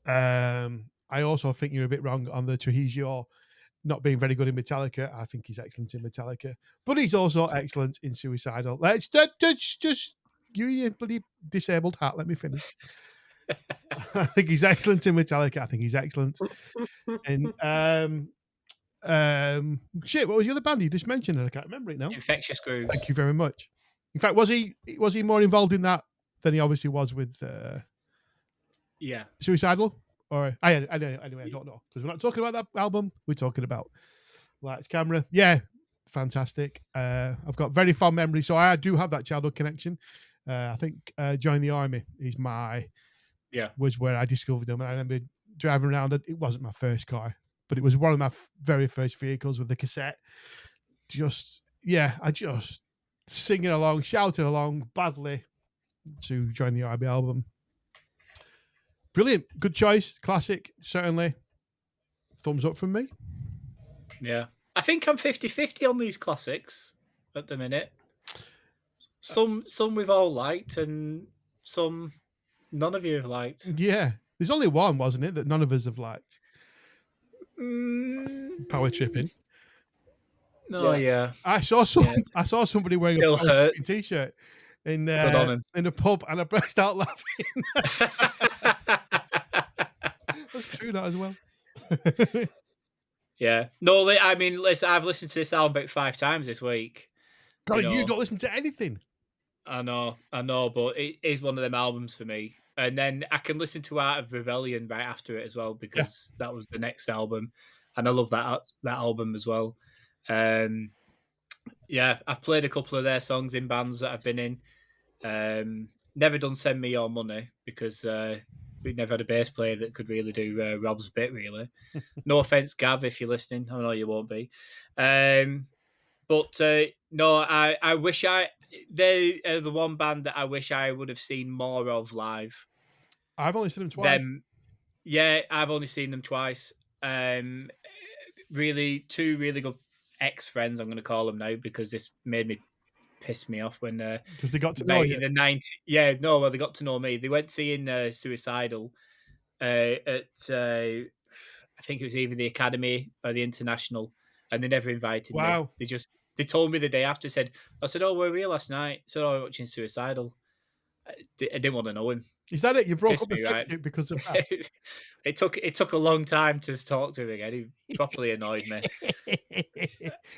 I also think you're a bit wrong on the Trujillo not being very good in Metallica. I think he's excellent in Metallica, but he's also excellent in Suicidal. Let's just you your bloody disabled hat. Let me finish. I think he's excellent in Metallica. I think he's excellent in shit. What was the other band you just mentioned? I can't remember it now. Infectious Grooves. Thank you very much. In fact, was he more involved in that than he obviously was with Suicidal? Or anyway, I don't know, because we're not talking about that album. We're talking about Lights Camera. Yeah, fantastic. I've got very fond memories, so I do have that childhood connection. I think Join the Army is was where I discovered them, and I remember driving around. It wasn't my first car, but it was one of my very first vehicles with the cassette. I just singing along, shouting along badly to Join the Army album. Brilliant. Good choice. Classic, certainly. Thumbs up from me. Yeah. I think I'm 50-50 on these classics at the minute. Some we've all liked and some none of you have liked. Yeah. There's only one, wasn't it, that none of us have liked? Power Tripping. No, yeah. I saw somebody wearing Still a Power hurts. Tripping t-shirt in a pub, and I burst out laughing. That's true, that as well. Yeah. No, I mean, listen, I've listened to this album about 5 times this week. God, you don't listen to anything. I know, but it is one of them albums for me. And then I can listen to Art of Rebellion right after it as well, because that was the next album, and I love that album as well. I've played a couple of their songs in bands that I've been in. Never done Send Me Your Money, because we never had a bass player that could really do Rob's bit, really. No offense, Gav, if you're listening. I know you won't be. But no, I wish they are the one band that I wish I would have seen more of live. I've only seen them twice. I've only seen them twice. Really, 2 really good ex-friends, I'm going to call them now, because this made me piss me off when because they got to know you in the 90s. They got to know me. They went seeing Suicidal at I think it was either the Academy or the International, and they never invited me. Wow. They told me the day after. I said, "Oh, where were you last night?" So I was watching Suicidal. I didn't want to know him. Is that it? You broke Pissed up with me, right? friendship because of that? It took a long time to talk to him again. He properly annoyed me.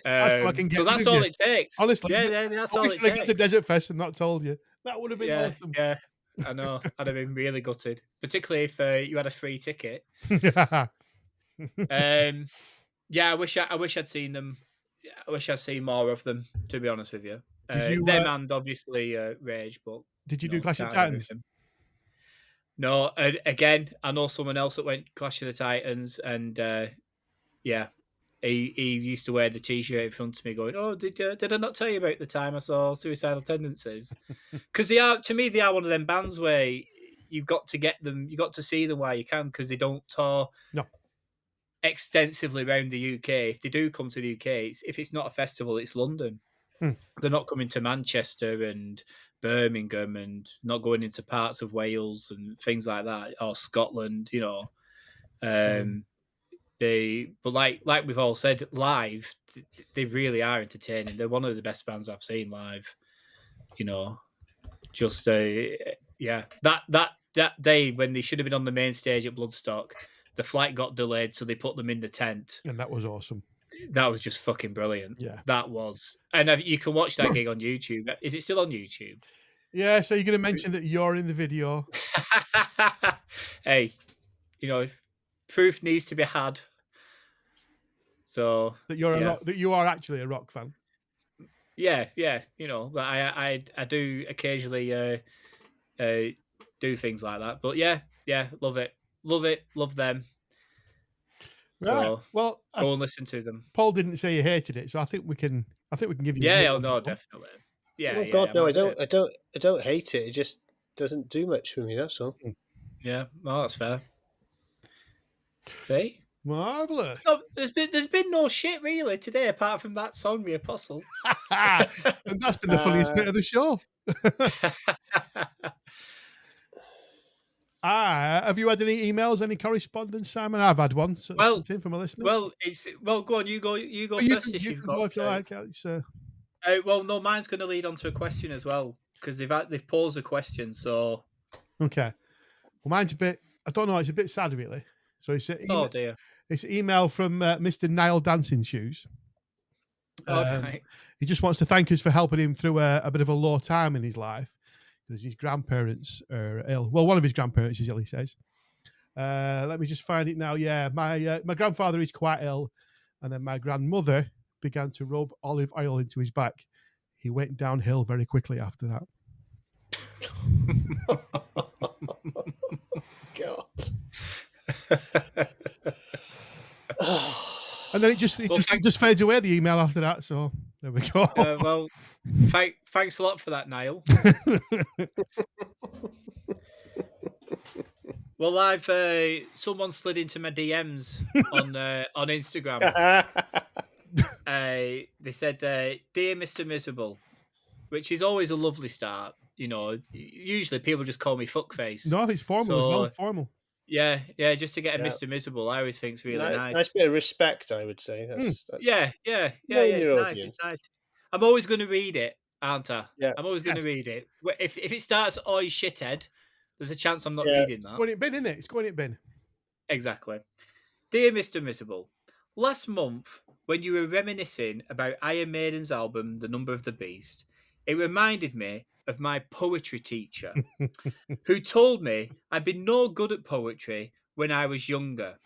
That's how I can get So rid that's of all you. it takes. Honestly, Yeah, that's I all wish it I'd have got to takes. Desert Fest and not told you. That would have been Yeah, awesome. yeah. I know. I'd have been really gutted, particularly if you had a free ticket. Yeah, I wish I'd seen them. I wish I'd seen more of them. To be honest with you, Did you them and obviously Rage, but did you do Clash of can't have Titans? everything. No, again, I know someone else that went Clash of the Titans, and yeah, he used to wear the T-shirt in front of me, going, "Oh, did I not tell you about the time I saw Suicidal Tendencies?" Because to me, they are one of them bands where you've got to get them, you got to see them while you can, because they don't tour No. extensively around the UK. If they do come to the UK, if it's not a festival, it's London. Hmm. They're not coming to Manchester and Birmingham, and not going into parts of Wales and things like that, or Scotland. But like we've all said, live, they really are entertaining. They're one of the best bands I've seen live. Just yeah, that day when they should have been on the main stage at Bloodstock, the flight got delayed, so they put them in the tent. And that was awesome. That was just fucking brilliant. Yeah. That was, and you can watch that gig on YouTube. Is it still on YouTube? Yeah, so you're going to mention that you're in the video. Hey, if proof needs to be had. So That you're yeah. that you are actually a rock fan. Yeah. That I do occasionally do things like that. But yeah, love it, love them. Right. So Well, go and listen to them. Paul didn't say you hated it, so I think we can give you. Yeah, no, definitely. Yeah. Oh God, no! I don't hate it. It just doesn't do much for me. That's all. Yeah, no, that's fair. See, Marvelous. There's been no shit really today apart from that song, The Apostle. And that's been the funniest bit of the show. Have you had any emails, any correspondence, Simon? I've had one. So from a listener. Go on. You go first if you've got to. Like, well, no, mine's going to lead on to a question as well, because they've posed a question. So okay, well, mine's a bit. I don't know. It's a bit sad, really. So it's oh dear. It's an email from Mr. Niall Dancing Shoes. Right. He just wants to thank us for helping him through a bit of a low time in his life, because his grandparents are ill. Well, one of his grandparents is ill, he says. Let me just find it now. Yeah, my grandfather is quite ill, and then my grandmother began to rub olive oil into his back. He went downhill very quickly after that. God. And then it just fades away, the email after that. So there we go. Well, thanks a lot for that, Niall. Well, I've someone slid into my DMs on Instagram. They said, "Dear Mr. Miserable," which is always a lovely start. Usually people just call me fuckface. No, it's formal as well. Formal. Yeah, just to get a Mr. Miserable, I always think it's really nice. Nice bit of respect, I would say. That's yeah. It's nice. It's nice. I'm always going to read it, aren't I? Yeah. I'm always going to read it. If it starts, "Oi, shithead," there's a chance I'm not reading that. It's going in bin, isn't it? It's going in bin. Exactly. Dear Mr. Miserable, last month, when you were reminiscing about Iron Maiden's album, The Number of the Beast, it reminded me of my poetry teacher, who told me I'd been no good at poetry when I was younger.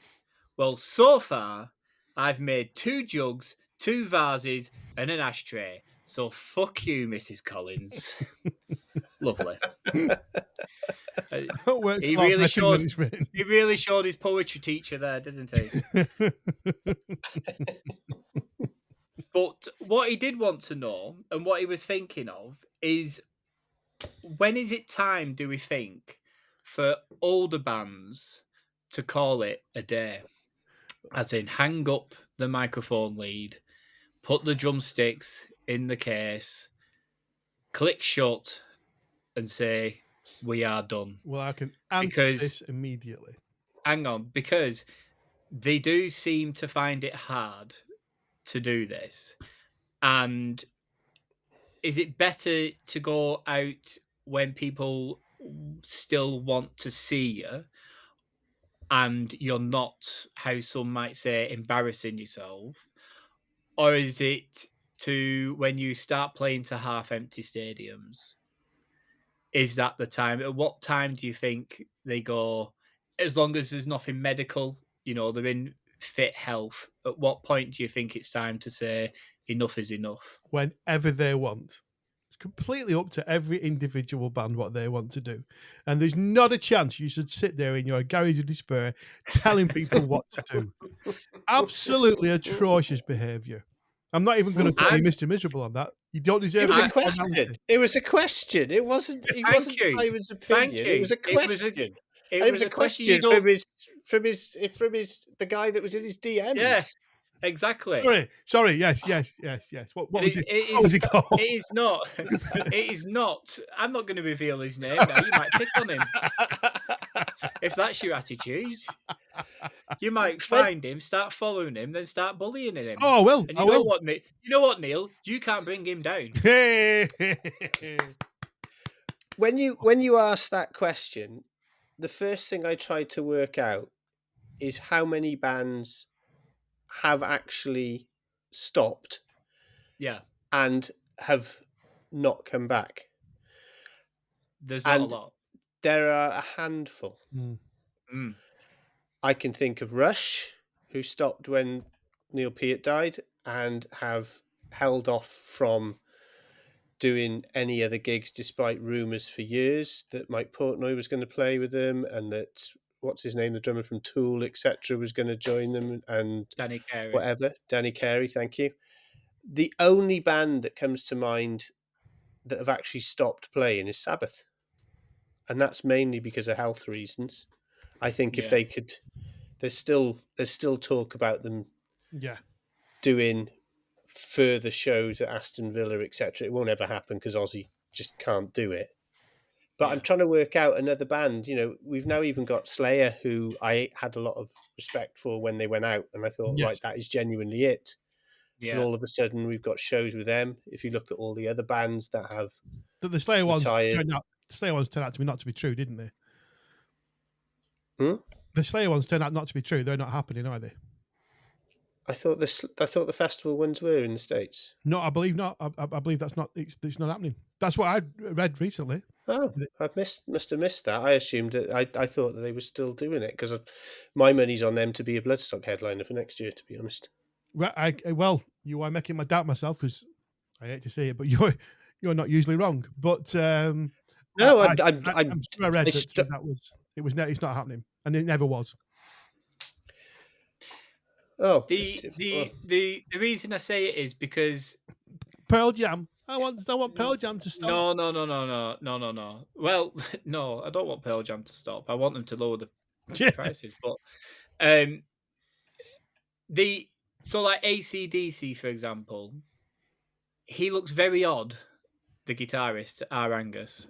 Well, so far, I've made 2 jugs, 2 vases, and an ashtray. So fuck you, Mrs. Collins. Lovely. He really showed his poetry teacher there, didn't he? But what he did want to know, and what he was thinking of, is when is it time, do we think, for older bands to call it a day? As in, hang up the microphone lead, put the drumsticks in the case, click shut, and say, "We are done." Well, I can answer this immediately. Hang on, because they do seem to find it hard to do this. And is it better to go out when people still want to see you and you're not, how some might say, embarrassing yourself? Or is it to when you start playing to half empty stadiums? Is that the time? At what time do you think they go, as long as there's nothing medical, they're in fit health, at what point do you think it's time to say enough is enough? Whenever they want. It's completely up to every individual band what they want to do. And there's not a chance you should sit there in your garage of despair telling people what to do. Absolutely atrocious behaviour. I'm not even going to call you I'm Mr. Miserable on that. You don't It deserve was to a get called question. Nancy. It was a question. It wasn't. It Thank wasn't you. Simon's Thank opinion. It you. was a question. It And it was was a a question you question don't. from his the guy that was in his DMs. Yeah, exactly. Sorry. Yes. What was it? What was it called? It is not. It is not. I'm not going to reveal his name now. You might pick on him. If that's your attitude, you might find him, start following him, then start bullying him. Oh, I will. And I you know will. what, Neil? You know what, Neil? You can't bring him down. When you ask that question, the first thing I tried to work out is how many bands have actually stopped Yeah, and have not come back. there's not And a lot. there are a handful. Mm. I can think of Rush, who stopped when Neil Peart died and have held off from doing any other gigs despite rumours for years that Mike Portnoy was going to play with them and that what's his name, the drummer from Tool, etc., was going to join them and Danny Carey. whatever. Danny Carey, thank you. The only band that comes to mind that have actually stopped playing is Sabbath. And that's mainly because of health reasons. I think if Yeah. they could, there's still talk about them Yeah. doing further shows at Aston Villa, etc. It won't ever happen because Ozzy just can't do it. But Yeah. I'm trying to work out another band. We've now even got Slayer, who I had a lot of respect for when they went out, and I thought, Yes. right, that is genuinely it. Yeah. And all of a sudden, we've got shows with them. If you look at all the other bands that have The Slayer ones retired, turned out to be not to be true, didn't they? Hmm? The Slayer ones turned out not to be true. They're not happening, are they? I thought the festival ones were in the States. No, I believe not. I believe that's not. It's not happening. That's what I read recently. Oh, must have missed that. I assumed that I thought that they were still doing it because my money's on them to be a Bloodstock headliner for next year. To be honest, Well, you are making me doubt myself because I hate to say it, but you're not usually wrong. But no, I'm sure I read I that it's not happening, and it never was. Oh, The reason I say it is because Pearl Jam. I want Pearl Jam to stop. no. Well, no, I don't want Pearl Jam to stop. I want them to lower the prices. But like AC/DC, for example, he looks very odd, the guitarist, R. Angus,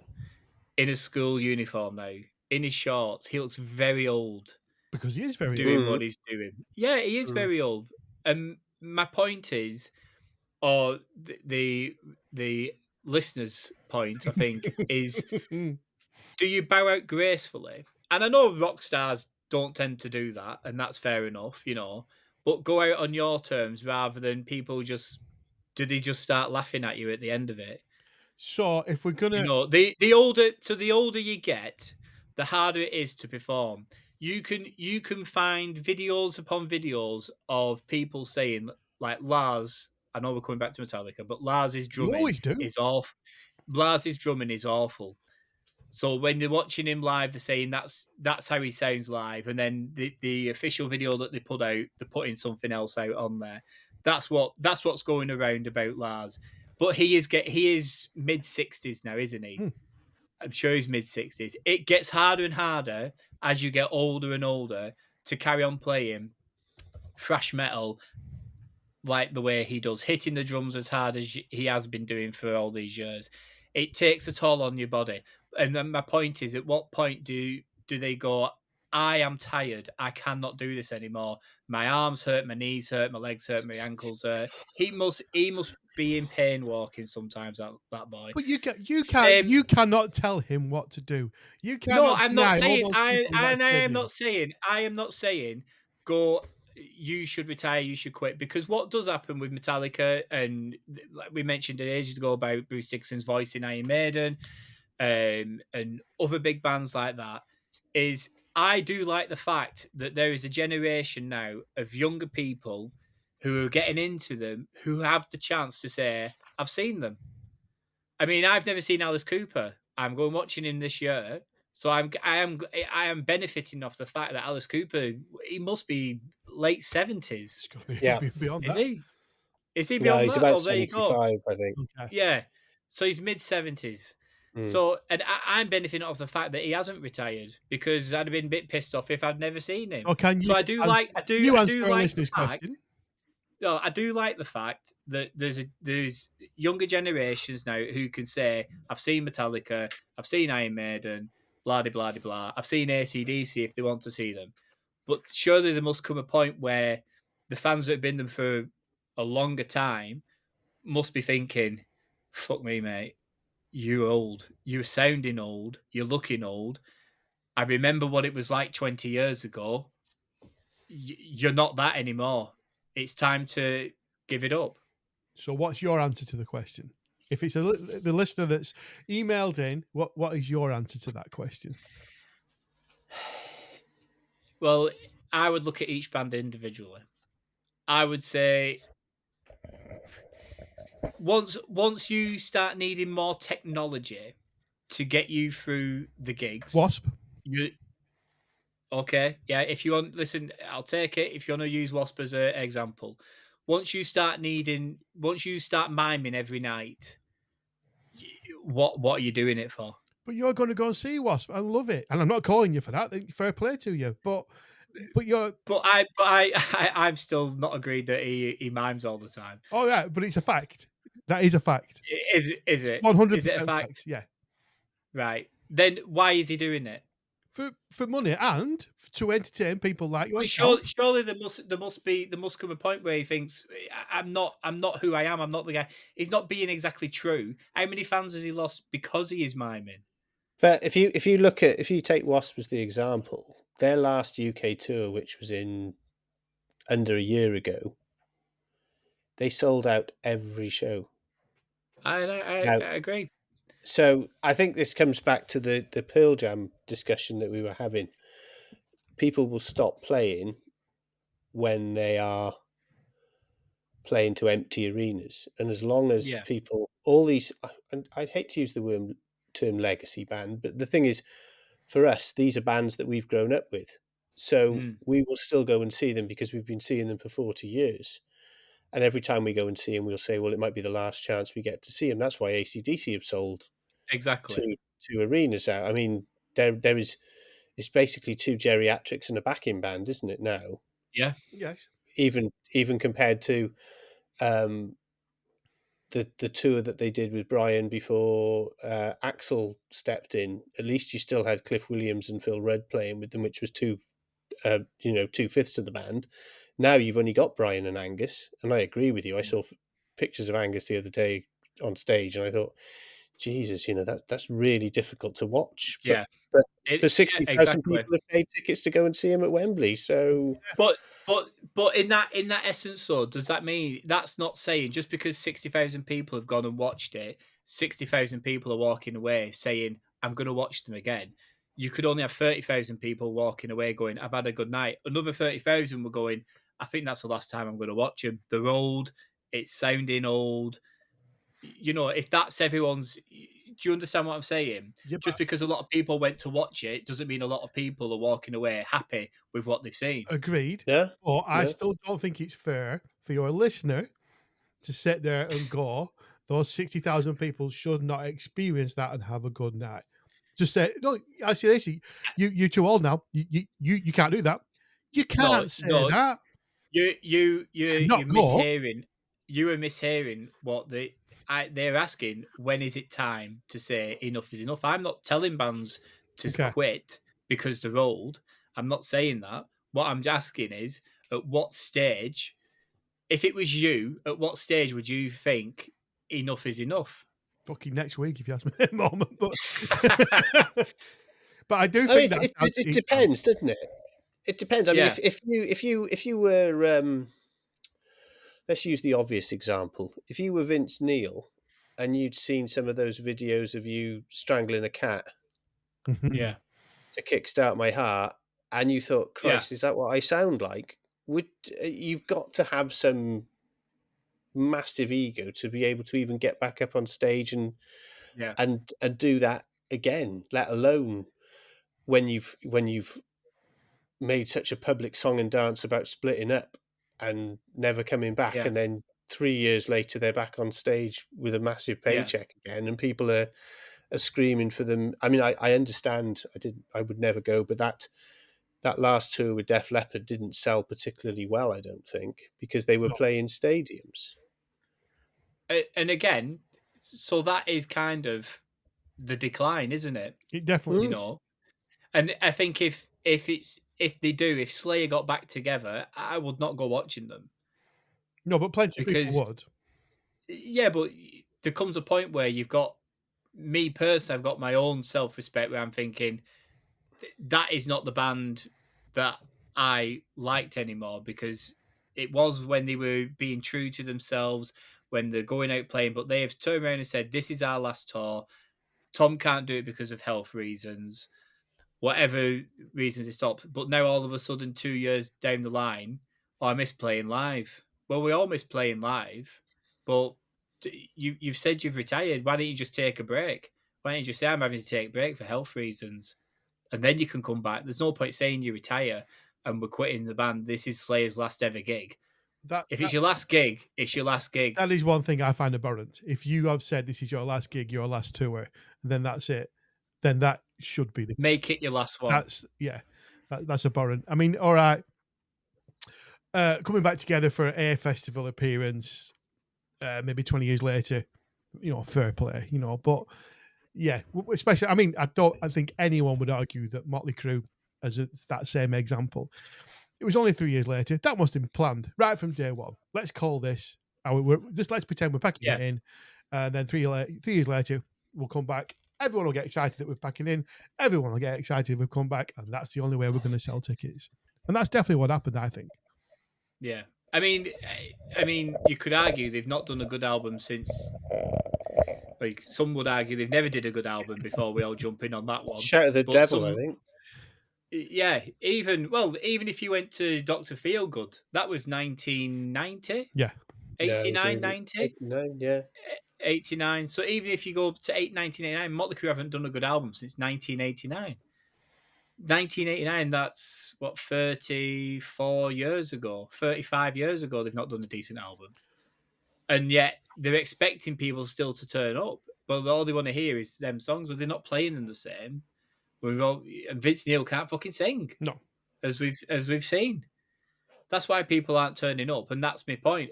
in a school uniform now, in his shorts. He looks very old. Because he is very doing what he's doing. Yeah, he is very old. And my point is, or the listener's point, I think, is do you bow out gracefully? And I know rock stars don't tend to do that, and that's fair enough, but go out on your terms rather than people do they just start laughing at you at the end of it? So if we're gonna, the older you get, the harder it is to perform. You can find videos upon videos of people saying, like, Lars, I know we're coming back to Metallica, but Lars's drumming always do. is awful. Lars's drumming is awful. So when they're watching him live, they're saying that's how he sounds live, and then the official video that they put out, they're putting something else out on there. That's what's going around about Lars. But he is mid-60s now, isn't he? I'm sure he's mid-60s. It gets harder and harder as you get older and older to carry on playing thrash metal like the way he does, hitting the drums as hard as he has been doing for all these years. It takes a toll on your body. And then my point is, at what point do they go, I am tired. I cannot do this anymore. My arms hurt, my knees hurt, my legs hurt, my ankles hurt. He must be in pain walking sometimes. That boy. But Same. you cannot tell him what to do. You No, cannot I'm not deny all saying those people in that I am stadium. not saying go. You should retire. You should quit, because what does happen with Metallica, and like we mentioned it ages ago about Bruce Dickinson's voice in Iron Maiden, and other big bands like that, is I do like the fact that there is a generation now of younger people who are getting into them who have the chance to say, "I've seen them." I mean, I've never seen Alice Cooper. I'm going watching him this year, so I am benefiting off the fact that Alice Cooper, he must be late 70s. It's got to Yeah. be beyond Is that. he? Is he No, beyond he's that? about Oh, there you go. 75, I think. Okay. Yeah. So he's mid 70s. So, and I'm benefiting off the fact that he hasn't retired, because I'd have been a bit pissed off if I'd never seen him. Or can So you I do answer, like, you I answer do our like the listener's fact. question? No, I do like the fact that there's younger generations now who can say, I've seen Metallica, I've seen Iron Maiden, blah de blah de blah. I've seen AC/DC if they want to see them. But surely there must come a point where the fans that have been them for a longer time must be thinking, fuck me, mate. You're old. You're sounding old. You're looking old. I remember what it was like 20 years ago. You're not that anymore. It's time to give it up. So, what's your answer to the question? If it's the listener that's emailed in, what is your answer to that question? Well, I would look at each band individually. I would say once you start needing more technology to get you through the gigs, Wasp. you okay? Yeah, if you want, listen, I'll take it. If you want to use Wasp as an example, once you start miming every night, what are you doing it for? But you're going to go and see Wasp and love it, and I'm not calling you for that. Fair play to you, but you're I'm still not agreed that he mimes all the time. all right. But it's a fact. That is a fact. Is it? 100% A fact? fact. Yeah. Right. Then why is he doing it? For money and to entertain people like But yourself. surely there must come a point where he thinks, I'm not who I am. I'm not the guy. He's not being exactly true. How many fans has he lost because he is miming? But if you take Wasp as the example, their last UK tour, which was in under a year ago, they sold out every show. I Now, agree. so I think this comes back to the Pearl Jam discussion that we were having. People will stop playing when they are playing to empty arenas, and as long as Yeah. people, all these, and I'd hate to use the term legacy band, but the thing is, for us, these are bands that we've grown up with, so we will still go and see them because we've been seeing them for 40 years. And every time we go and see them, we'll say, well, it might be the last chance we get to see them. That's why AC/DC have sold Exactly. two arenas out. I mean, there is, it's basically two geriatrics and a backing band, isn't it now? Yeah. Yes. Even compared to the tour that they did with Brian before Axel stepped in, at least you still had Cliff Williams and Phil Rudd playing with them, which was 2/5 of the band. Now you've only got Brian and Angus, and I agree with you. I saw pictures of Angus the other day on stage, and I thought, Jesus, that's really difficult to watch. Yeah. But 60,000 exactly. people have paid tickets to go and see him at Wembley, so But in that essence, though, does that mean that's not saying just because 60,000 people have gone and watched it, 60,000 people are walking away saying, I'm going to watch them again? You could only have 30,000 people walking away going, I've had a good night. Another 30,000 were going, I think that's the last time I'm going to watch them. They're old. It's sounding old. If that's everyone's, do you understand what I'm saying? Yeah, Just because a lot of people went to watch it doesn't mean a lot of people are walking away happy with what they've seen. agreed. yeah. But I Yeah. still don't think it's fair for your listener to sit there and go, those 60,000 people should not experience that and have a good night. Just say, no, I seriously, you're too old now. You can't do that. You can't say No, that. you're Cannot go. mishearing. You are mishearing what they're asking. When is it time to say enough is enough? I'm not telling bands to Okay. quit because they're old. I'm not saying that. What I'm asking is, at what stage, if it was you, at what stage would you think enough is enough? Fucking next week, if you ask me at the moment. But but I do I mean, think that's down to it each man. depends, doesn't it? It depends. I mean, Yeah, if you were let's use the obvious example. If you were Vince Neil and you'd seen some of those videos of you strangling a cat yeah, to kickstart my heart, and you thought, yeah, Christ, is that what I sound like? Would you've got to have some massive ego to be able to even get back up on stage yeah, and do that again, let alone when you've made such a public song and dance about splitting up and never coming back, yeah, and then 3 years later they're back on stage with a massive yeah, paycheck again, and people are screaming for them. I mean, I understand. I would never go, but that last tour with Def Leppard didn't sell particularly well, I don't think, because they were No, playing stadiums. And again, so that is kind of the decline, isn't it? it definitely You Mm. is. know, and I think if they do, if Slayer got back together, I would not go watching them No, but plenty of people because would. yeah, but there comes a point where you've got me personally. I've got my own self respect where I'm thinking that is not the band that I liked anymore because it was when they were being true to themselves, when they're going out playing, but they have turned around and said, "This is our last tour. Tom can't do it because of health reasons, whatever reasons he stopped." But now all of a sudden, 2 years down the line, oh, I miss playing live. Well, we all miss playing live, but you've said you've retired. Why don't you just take a break? Why don't you just say I'm having to take a break for health reasons? And then you can come back. There's no point saying you retire and we're quitting the band. This is Slayer's last ever gig. That, If that it's your last gig, it's your last gig. that is one thing I find abhorrent. If you have said this is your last gig, your last tour, and then that's it, then that should be the Make it your last one. that's yeah, that's abhorrent. I mean, all right, coming back together for a festival appearance, maybe 20 years later, fair play, but yeah, especially, I mean, I think anyone would argue that Motley Crue, as it's that same example, it was only 3 years later. That must have been planned right from day one. Let's call this. Let's pretend we're packing Yeah. it in, and then 3 years later we'll come back. Everyone will get excited that we're packing in. Everyone will get excited we've come back, and that's the only way we're going to sell tickets. And that's definitely what happened, I think. Yeah. I mean, you could argue they've not done a good album since. Like some would argue they've never did a good album before we all jump in on that one. Shout of the But devil, I some, think. yeah, even if you went to Doctor Feelgood, that was 1990, Yeah, No, it was 89, in 90, 89, yeah. 89. So even if you go up to 1989, Motley Crue haven't done a good album since 1989. 1989, that's what, 34 years ago, 35 years ago, they've not done a decent album. And yet they're expecting people still to turn up, but all they want to hear is them songs, but they're not playing them the same. And Vince Neil can't fucking sing, no, as we've seen. That's why people aren't turning up, and that's my point.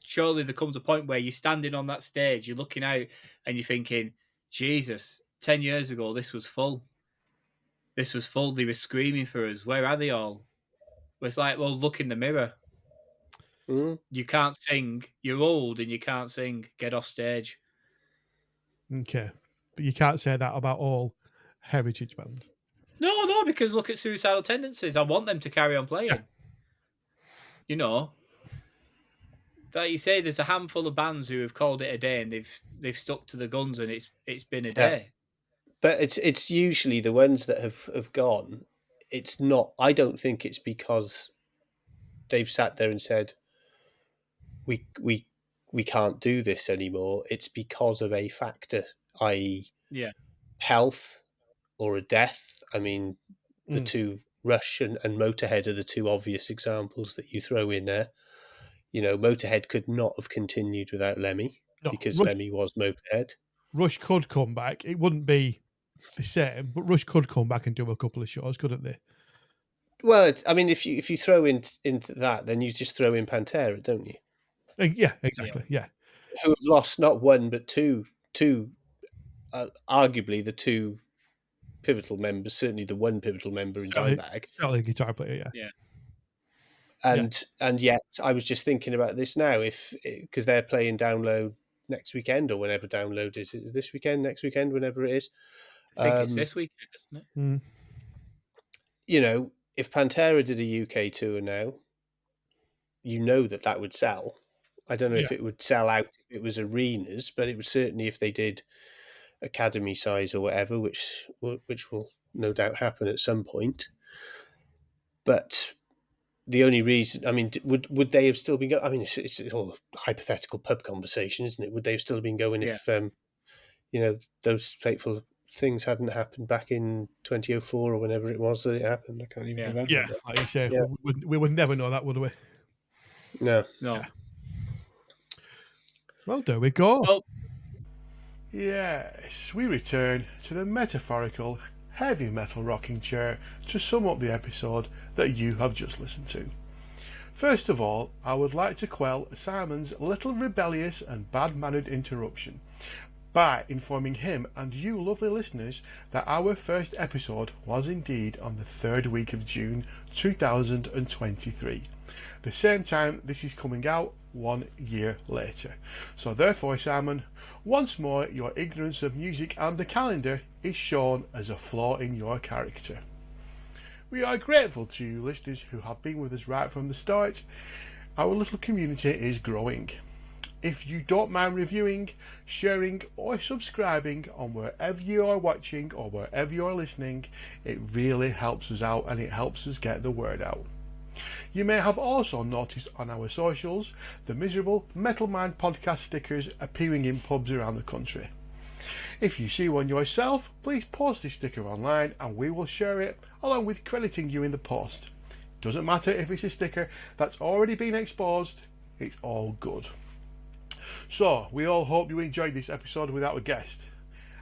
Surely there comes a point where you're standing on that stage, you're looking out, and you're thinking, Jesus, 10 years ago, this was full. This was full. They were screaming for us. Where are they all? It's like, well, look in the mirror. Mm. You can't sing. You're old and you can't sing. Get off stage. okay, but you can't say that about all heritage bands. No, because look at Suicidal Tendencies. I want them to carry on Yeah, playing. You know, like you say, there's a handful of bands who have called it a day and they've stuck to the guns and it's been a Yeah. day. But it's usually the ones that have gone. It's not. I don't think it's because they've sat there and said we we we can't do this anymore. It's because of a factor, i.e., Yeah, health or a death. I mean, the Mm. two Rush and Motorhead are the two obvious examples that you throw in there. You know, Motorhead could not have continued without Lemmy no. because Lemmy was Motorhead. Rush could come back. It wouldn't be the same, but Rush could come back and do a couple of shows, couldn't they? Well, I mean, if you throw into that, then you just throw in Pantera, don't you? Yeah, exactly. Yeah. Who have lost not one but two, arguably the two pivotal members, certainly the one pivotal member in Dimebag. Certainly a guitar player, yeah. And yet I was just thinking about this now, because they're playing Download next weekend or whenever Download is. Is it this weekend, next weekend, whenever it is? I think it's this weekend, isn't it? Mm. You know, if Pantera did a UK tour now, you know that would sell. I don't know if it would sell out if it was arenas, but it would certainly, if they did academy size or whatever, which will no doubt happen at some point. But the only reason, I mean, would they have still been going? I mean, it's all a hypothetical pub conversation, isn't it? Would they have still been going if, you know, those fateful things hadn't happened back in 2004 or whenever it was that it happened? I can't even remember. Yeah, like you say, we would never know that, would we? No. Yeah. Well, there we go. Well, yes, we return to the metaphorical heavy metal rocking chair to sum up the episode that you have just listened to. First of all, I would like to quell Simon's little rebellious and bad-mannered interruption by informing him and you lovely listeners that our first episode was indeed on the 3rd week of June 2023, the same time this is coming out 1 year later. So therefore, Simon, once more your ignorance of music and the calendar is shown as a flaw in your character. We are grateful to you listeners who have been with us right from the start. Our little community is growing. If you don't mind reviewing, sharing or subscribing on wherever you are watching or wherever you are listening, it really helps us out and it helps us get the word out. You may have also noticed on our socials the miserable Metal Mind podcast stickers appearing in pubs around the country. If you see one yourself, please post this sticker online and we will share it along with crediting you in the post. Doesn't matter if it's a sticker that's already been exposed, it's all good. So, we all hope you enjoyed this episode without a guest.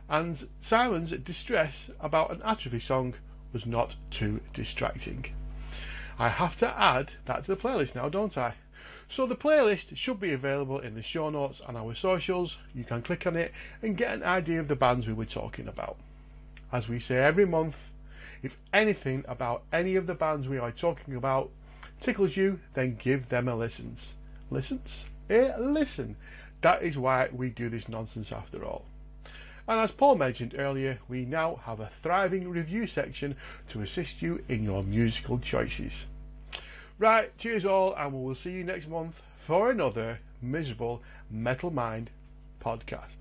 And Simon's distress about an Atrophy song was not too distracting. I have to add that to the playlist now, don't I? So the playlist should be available in the show notes on our socials. You can click on it and get an idea of the bands we were talking about. As we say every month, if anything about any of the bands we are talking about tickles you, then give them a listen. Listen. That is why we do this nonsense after all. And as Paul mentioned earlier, we now have a thriving review section to assist you in your musical choices. Right, cheers all, and we will see you next month for another miserable Metal Mind podcast.